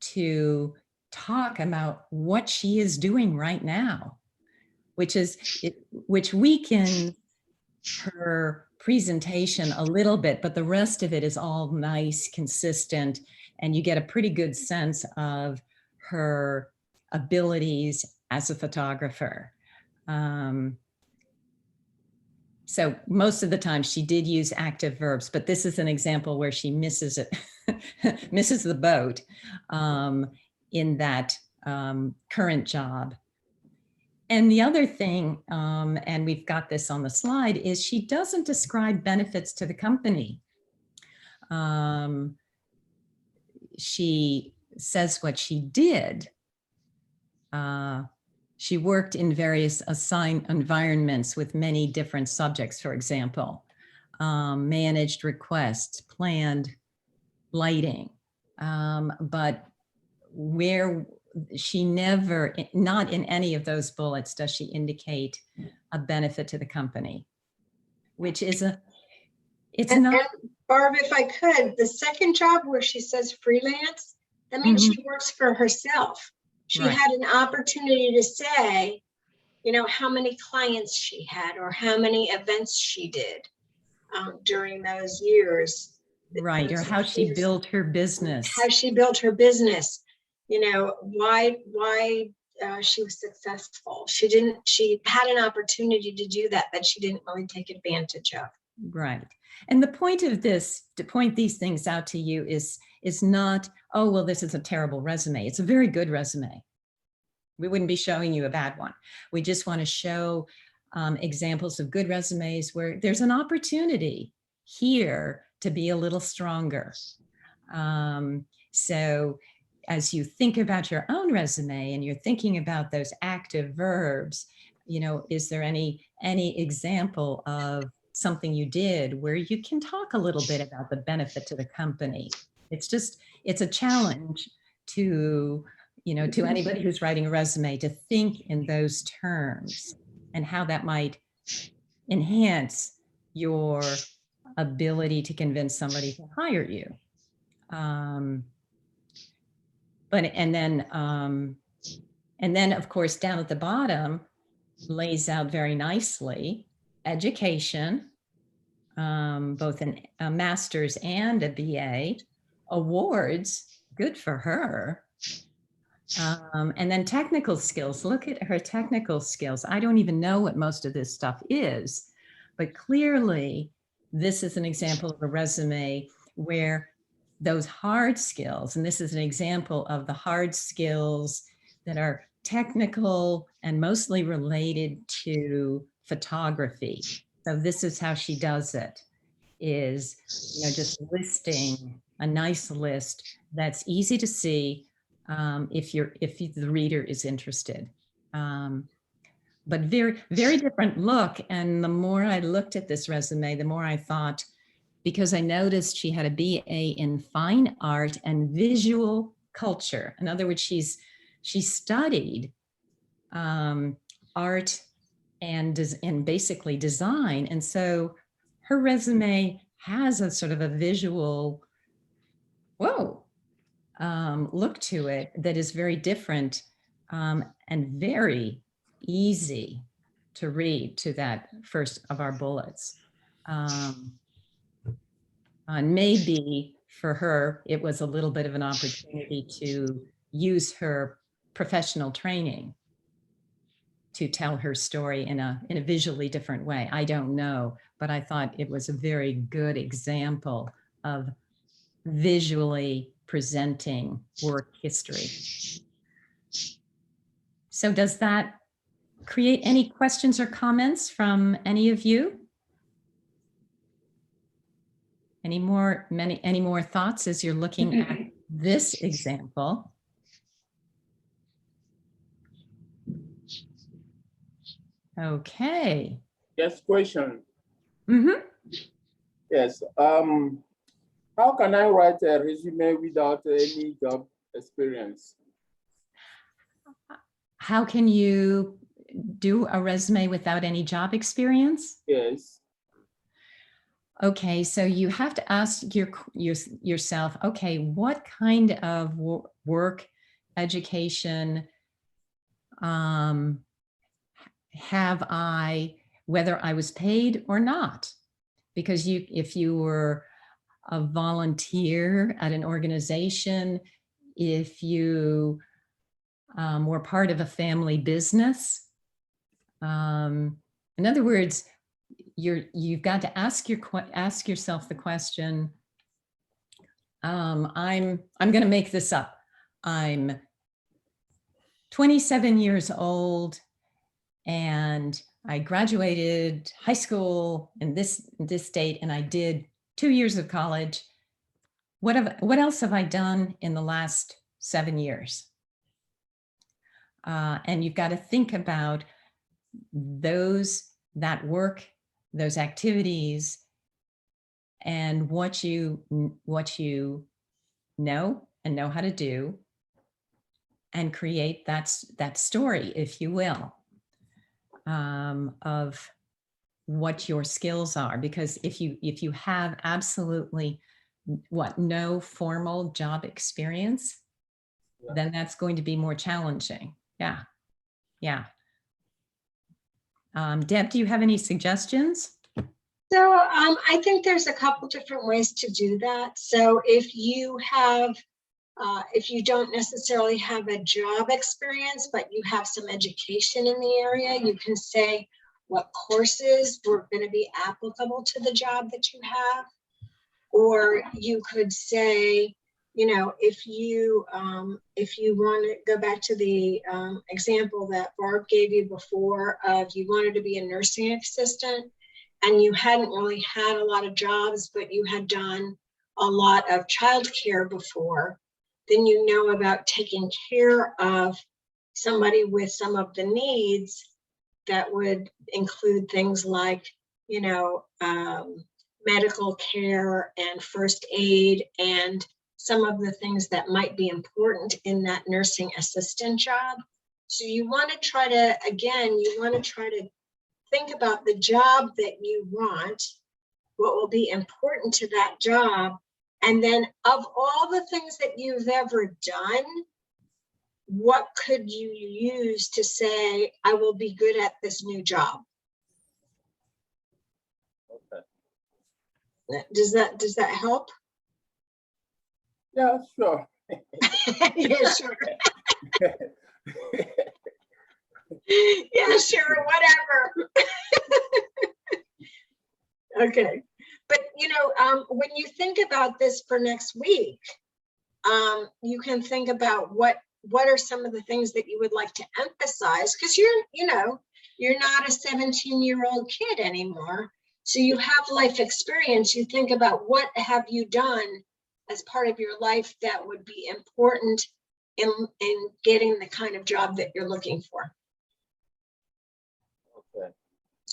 to talk about what she is doing right now, which weakens her presentation a little bit, but the rest of it is all nice, consistent, and you get a pretty good sense of her abilities as a photographer. So most of the time she did use active verbs, but this is an example where she misses it, misses the boat in that current job. And the other thing, and we've got this on the slide, is she doesn't describe benefits to the company. She says what she did. She worked in various assigned environments with many different subjects, for example, managed requests, planned lighting, but where she never, not in any of those bullets does she indicate a benefit to the company, which is And Barb, if I could, the second job where she says freelance, that means she works for herself. She Right. had an opportunity to say, you know, how many clients she had or how many events she did during those years. Right, or how she built her business. How she built her business, you know, why she was successful. She had an opportunity to do that, but she didn't really take advantage of. Right. And the point of this, to point these things out to you is not, oh, well, this is a terrible resume. It's a very good resume. We wouldn't be showing you a bad one. We just want to show examples of good resumes where there's an opportunity here to be a little stronger. So as you think about your own resume and you're thinking about those active verbs, you know, is there any example of something you did where you can talk a little bit about the benefit to the company? It's a challenge to, you know, to anybody who's writing a resume to think in those terms and how that might enhance your ability to convince somebody to hire you. And then of course, down at the bottom lays out very nicely education, both a master's and a BA, awards, good for her. And then technical skills, look at her technical skills. I don't even know what most of this stuff is, but clearly this is an example of a resume where those hard skills, and this is an example of the hard skills that are technical and mostly related to photography. So this is how she does it, is, you know, just listing a nice list that's easy to see if the reader is interested. But very, very different look. And the more I looked at this resume, the more I thought, because I noticed she had a BA in fine art and visual culture. In other words, she studied art and basically design. And so her resume has a sort of a visual, look to it that is very different and very easy to read to that first of our bullets. And maybe for her, it was a little bit of an opportunity to use her professional training to tell her story in a visually different way. I don't know, but I thought it was a very good example of visually presenting work history. So does that create any questions or comments from any of you? Any more thoughts as you're looking at this example? Okay. Yes, question. Mm-hmm. Yes. How can I write a resume without any job experience? How can you do a resume without any job experience? Yes. Okay, so you have to ask yourself, okay, what kind of work, education have I, whether I was paid or not? Because if you were a volunteer at an organization, if you were part of a family business, in other words, you've got to ask yourself the question. I'm going to make this up. I'm 27 years old and I graduated high school in this state, and I did 2 years of college. What else have I done in the last 7 years? And you've got to think about that work, those activities, and what you know and know how to do, and create that story, if you will, of what your skills are. Because if you have absolutely no formal job experience, then that's going to be more challenging. Yeah. Deb, do you have any suggestions? So I think there's a couple different ways to do that. So if you don't necessarily have a job experience, but you have some education in the area, you can say what courses were going to be applicable to the job that you have. Or you could say, if you want to go back to the example that Barb gave you before of you wanted to be a nursing assistant, and you hadn't really had a lot of jobs, but you had done a lot of childcare before, then you know about taking care of somebody with some of the needs that would include things like, medical care and first aid and some of the things that might be important in that nursing assistant job. So you want to try to think about the job that you want, what will be important to that job, and then of all the things that you've ever done, what could you use to say, I will be good at this new job? Okay. Does that help? Yeah, sure. Yeah, sure. Yeah, sure, whatever. Okay. But, when you think about this for next week, you can think about what are some of the things that you would like to emphasize, because you're not a 17-year-old kid anymore. So you have life experience. You think about what have you done as part of your life that would be important in getting the kind of job that you're looking for.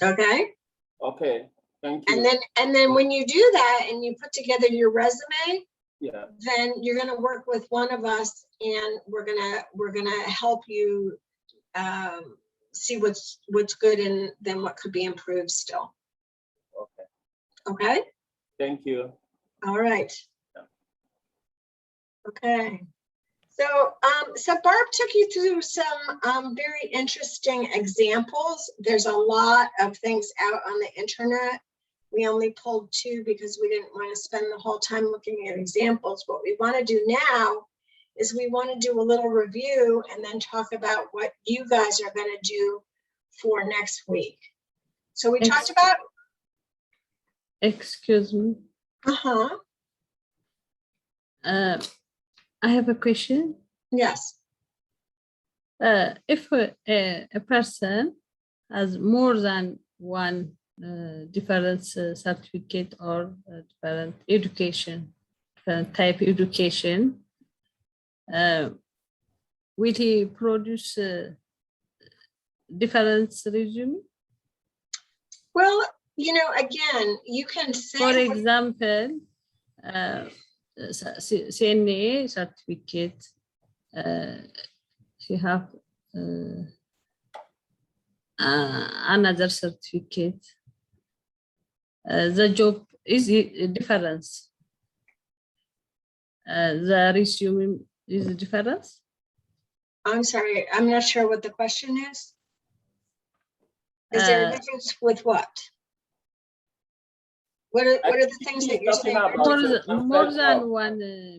Okay. Okay. Thank you. And then when you do that and you put together your resume, Yeah. then you're going to work with one of us, and we're gonna help you see what's good and then what could be improved still. Okay. Okay. Thank you. All right. Yeah. Okay. So Barb took you through some very interesting examples. There's a lot of things out on the internet. We only pulled 2 because we didn't want to spend the whole time looking at examples. What we want to do now is we want to do a little review and then talk about what you guys are going to do for next week. So we talked about. Excuse me. I have a question. Yes. If a person has more than one different certificate or different education, different type education. Will he produce different resume? Well, you know, again, you can say, For example, CNA certificate, she have another certificate. The job is a difference. The resume is a difference. I'm sorry, I'm not sure what the question is. Is there a difference with what? What are the things that you're saying? are different?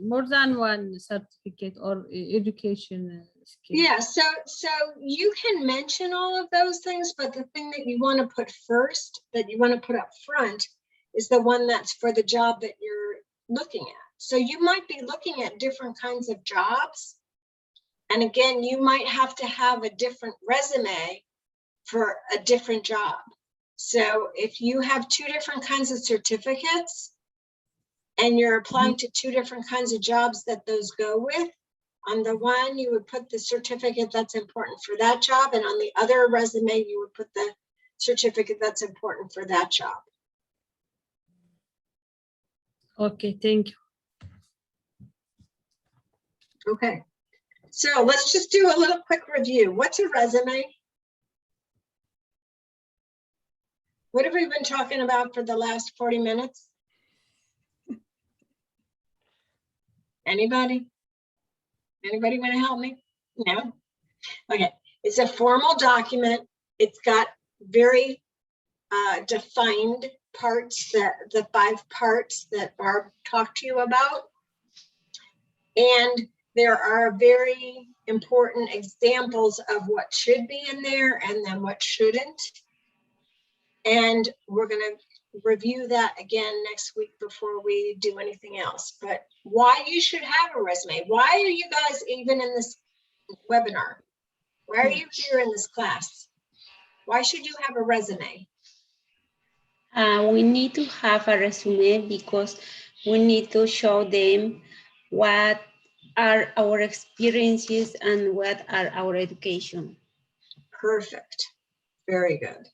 More than one certificate or education skill. Yeah, so you can mention all of those things, but the thing that you want to put first, that you want to put up front, is the one that's for the job that you're looking at. So you might be looking at different kinds of jobs. And again, you might have to have a different resume for a different job. So if you have two different kinds of certificates and you're applying to two different kinds of jobs that those go with, on the one you would put the certificate that's important for that job, and on the other resume you would put the certificate that's important for that job. Okay, thank you. Okay, so let's just do a little quick review. What's a resume? What have we been talking about for the last 40 minutes? Anybody? Anybody want to help me? No? Okay, it's a formal document. It's got very defined parts, the 5 parts that Barb talked to you about. And there are very important examples of what should be in there and then what shouldn't. And we're going to review that again next week before we do anything else. But why you should have a resume? Why are you guys even in this webinar? Why are you here in this class? Why should you have a resume? We need to have a resume because we need to show them what are our experiences and what are our education. Perfect. Very good.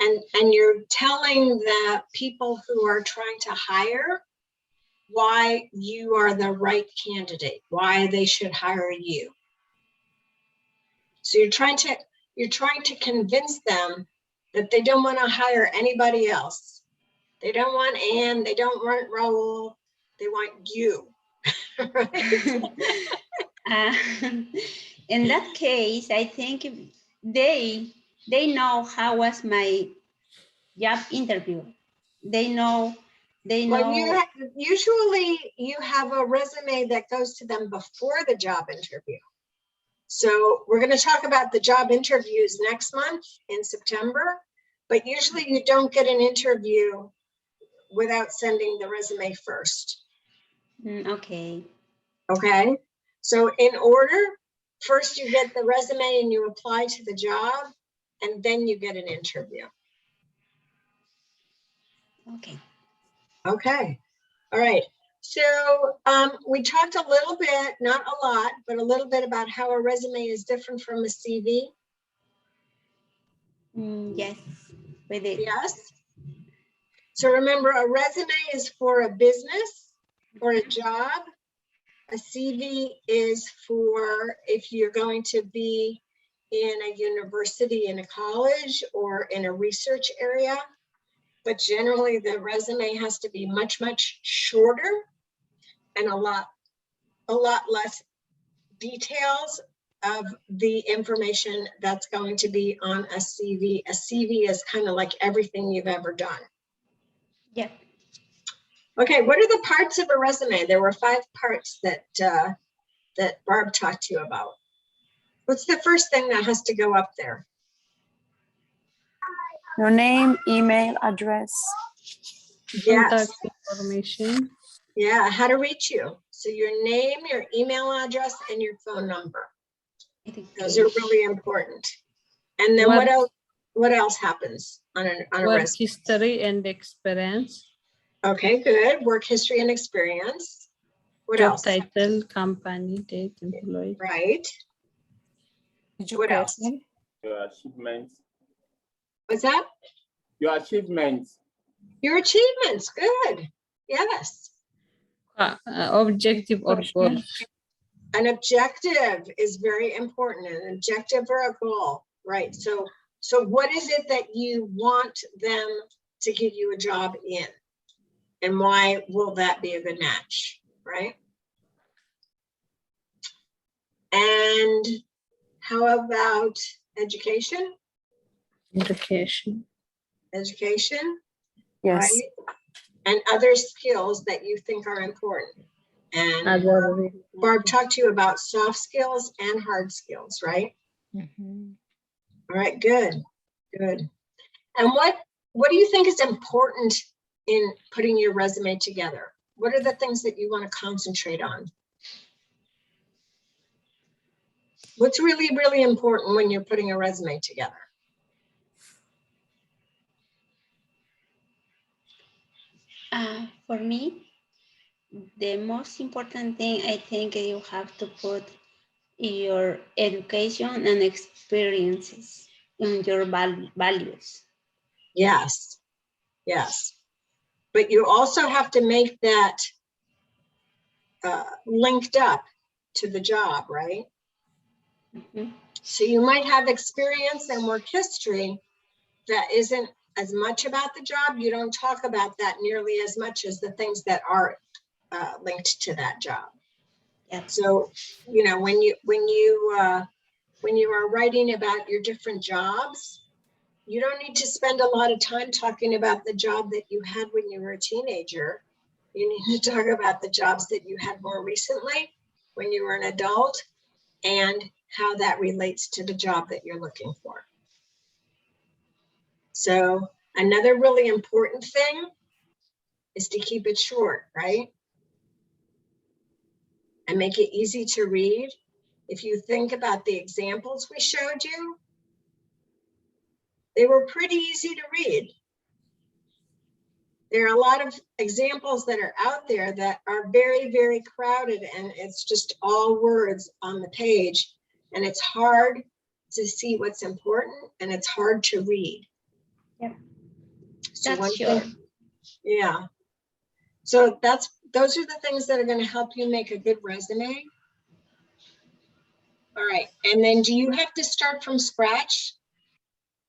And you're telling the people who are trying to hire why you are the right candidate, why they should hire you. So you're trying to convince them that they don't want to hire anybody else. They don't want Anne, they don't want Raul, they want you. In that case, I think they know how was my job interview. They know. Well, usually you have a resume that goes to them before the job interview. So we're going to talk about the job interviews next month in September, but usually you don't get an interview without sending the resume first. Okay. Okay. So in order, first you get the resume and you apply to the job, and then you get an interview. Okay. Okay. All right. So we talked a little bit, not a lot, but a little bit about how a resume is different from a CV. Yes, we did. Yes. So remember, a resume is for a business or a job. A CV is for if you're going to be in a university, in a college, or in a research area. But generally the resume has to be much, much shorter and a lot less details of the information that's going to be on a CV. A CV is kind of like everything you've ever done. Yeah. Okay, what are the parts of a resume? There were 5 parts that that Barb talked to you about. What's the first thing that has to go up there? Your name, email, address. Yes. Contact information. Yeah, how to reach you. So your name, your email address, and your phone number. Those are really important. And then what else? what else happens on a Work resume? history and experience. Okay, good. Work history and experience. What Job else? title, company, date, employee. Right. What else? Education. Your achievements. What's that? Your achievements. Your achievements. Good. Yes. Objective or goal. An objective is very important. An objective or a goal, right? So what is it that you want them to give you a job in? And why will that be a good match, right? And how about education? Education. Education, Yes. right? And other skills that you think are important. And Other Barb talked to you about soft skills and hard skills, right? Mhm. All right, good, good. And what do you think is important in putting your resume together? What are the things that you want to concentrate on? What's really, really important when you're putting a resume together? For me, the most important thing I think you have to put your education and experiences and your values. Yes, yes. But you also have to make that linked up to the job, right? Mhm. So you might have experience and work history that isn't as much about the job. You don't talk about that nearly as much as the things that are linked to that job. Yep. So, you know, when you are writing about your different jobs, you don't need to spend a lot of time talking about the job that you had when you were a teenager. You need to talk about the jobs that you had more recently when you were an adult and how that relates to the job that you're looking for. So another really important thing is to keep it short, right? And make it easy to read. If you think about the examples we showed you, they were pretty easy to read. There are a lot of examples that are out there that are very, very crowded, and it's just all words on the page, and it's hard to see what's important, and it's hard to read. Yep. So That's one sure. thing, yeah. So those are the things that are going to help you make a good resume. All right, and then do you have to start from scratch?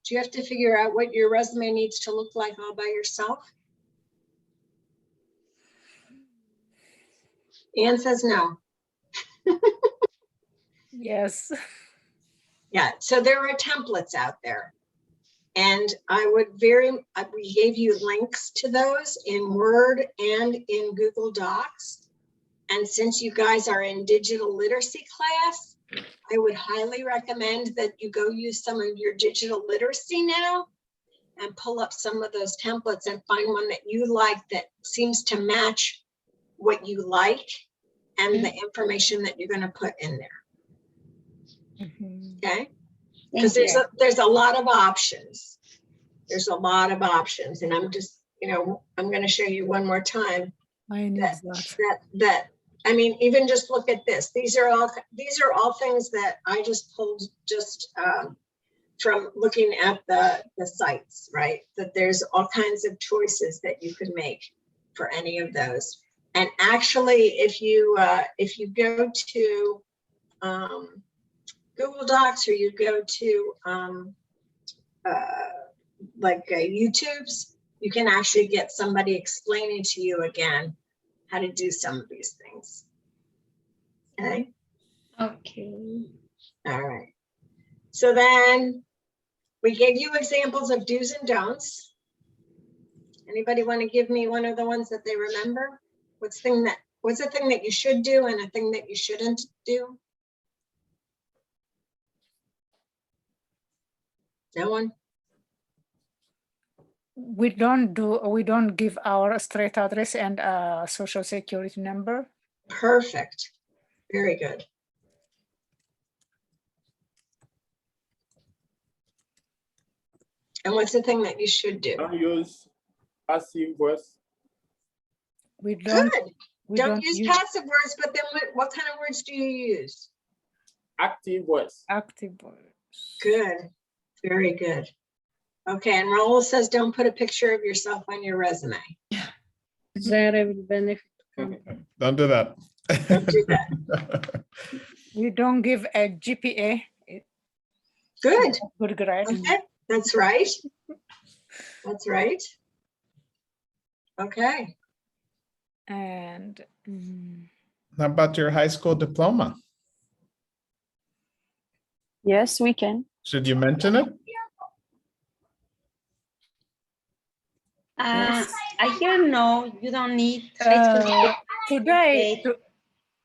Do you have to figure out what your resume needs to look like all by yourself? Anne says no. Yes. Yeah, so there are templates out there. And we gave you links to those in Word and in Google Docs. And since you guys are in digital literacy class, I would highly recommend that you go use some of your digital literacy now and pull up some of those templates and find one that you like that seems to match what you like and the information that you're going to put in there. Mhm. Okay? Because there's a lot of options. There's a lot of options, and I'm just, I'm going to show you one more time. I need that. I mean, even just look at this. These are all things that I just pulled from looking at the sites, right? That there's all kinds of choices that you could make for any of those. And actually, if you go to Google Docs or you go to YouTube's, you can actually get somebody explaining to you again how to do some of these things. Okay. Okay. All right. So then we gave you examples of do's and don'ts. Anybody want to give me one of the ones that they remember? What's a thing that you should do and a thing that you shouldn't do? No one? We don't give our street address and social security number. Perfect. Very good. And what's the thing that you should do? Don't use passive voice. We don't. Good. We Don't use passive words, but then what kind of words do you use? Active voice. active voice. Good. Very good. Okay, and Raul says don't put a picture of yourself on your resume. There will benefit. Don't do that. Don't do that. We don't give a GPA. Good. Good grade. Okay, that's right. That's right. Okay. And How about your high school diploma? Yes, we can. Should you mention it? I hear no, you don't need high school diploma. today,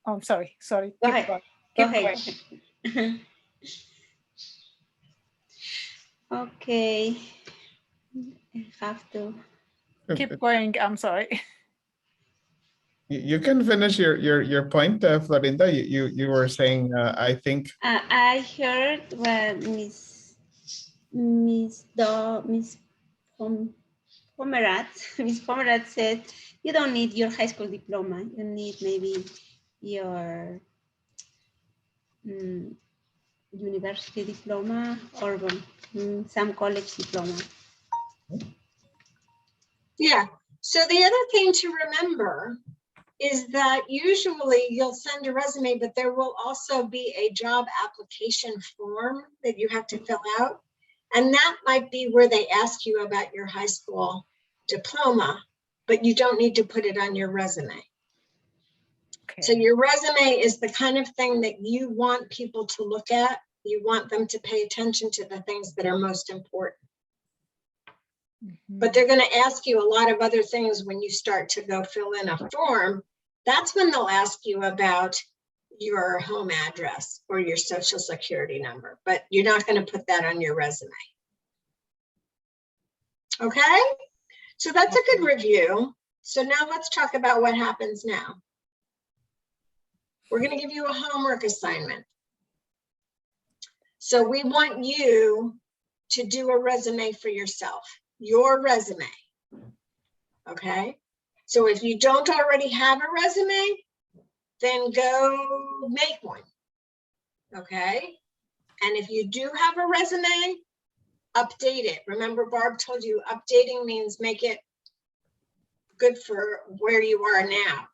I'm sorry. Go Keep ahead. going. Go Keep ahead. going. Okay. I have to. Keep going. I'm sorry. You can finish your point, Florinda. You were saying, I think. I heard what Miss Pomerat said, you don't need your high school diploma. You need maybe your university diploma or some college diploma. Yeah. So the other thing to remember is that usually you'll send a resume, but there will also be a job application form that you have to fill out. And that might be where they ask you about your high school diploma, but you don't need to put it on your resume. Okay. So your resume is the kind of thing that you want people to look at. You want them to pay attention to the things that are most important. But they're going to ask you a lot of other things when you start to go fill in a form. That's when they'll ask you about your home address or your social security number, but you're not going to put that on your resume. Okay, so that's a good review. So now let's talk about what happens now. We're going to give you a homework assignment. So we want you to do a resume for yourself. Your resume. Okay, so if you don't already have a resume, then go make one. Okay, and if you do have a resume, update it. Remember, Barb told you updating means make it good for where you are now.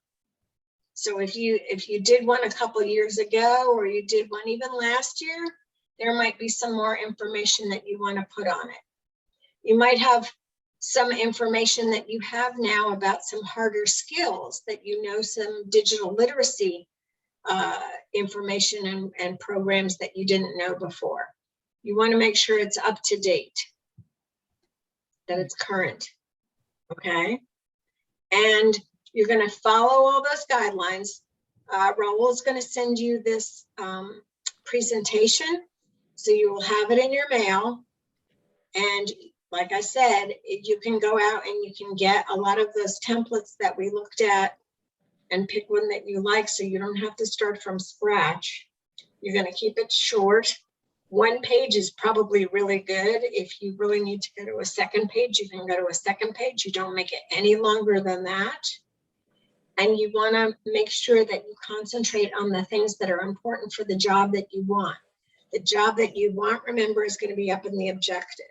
So if you did one a couple years ago, or you did one even last year, there might be some more information that you want to put on it. You might have some information that you have now about some harder skills, that you know some digital literacy information and programs that you didn't know before. You want to make sure it's up to date, that it's current, okay? And you're going to follow all those guidelines. Raul's going to send you this presentation, so you will have it in your mail. And like I said, you can go out and you can get a lot of those templates that we looked at and pick one that you like, so you don't have to start from scratch. You're going to keep it short. One page is probably really good. If you really need to go to a second page, you can go to a second page. You don't make it any longer than that. And you want to make sure that you concentrate on the things that are important for the job that you want. The job that you want, remember, is going to be up in the objective.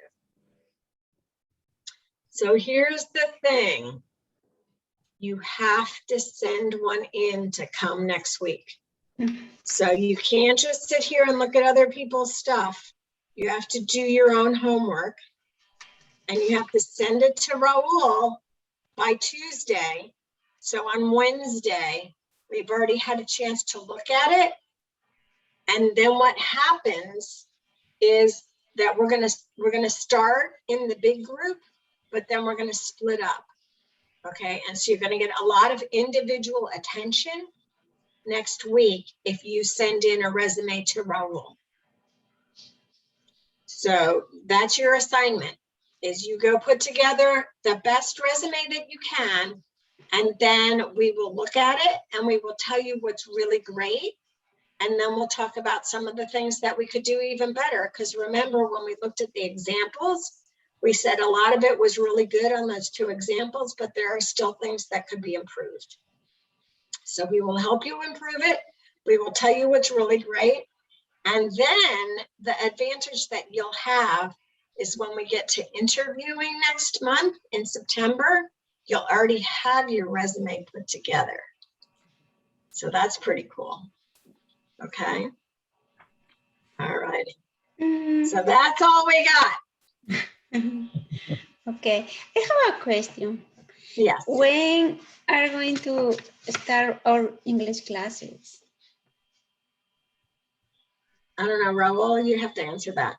So here's the thing. You have to send one in to come next week. So you can't just sit here and look at other people's stuff. You have to do your own homework, and you have to send it to Raul by Tuesday. So on Wednesday, we've already had a chance to look at it. And then what happens is that we're gonna start in the big group, but then we're gonna split up. Okay, and so you're gonna get a lot of individual attention next week if you send in a resume to Raul. So that's your assignment, is you go put together the best resume that you can, and then we will look at it and we will tell you what's really great. And then we'll talk about some of the things that we could do even better. Because remember, when we looked at the examples, We said a lot of it was really good on those 2 examples, but there are still things that could be improved. So we will help you improve it. We will tell you what's really great. And then the advantage that you'll have is when we get to interviewing next month in September, you'll already have your resume put together. So that's pretty cool. Okay. All right. So that's all we got. Okay, I have a question. Yes. When are we going to start our English classes? I don't know, Raul, you have to answer that.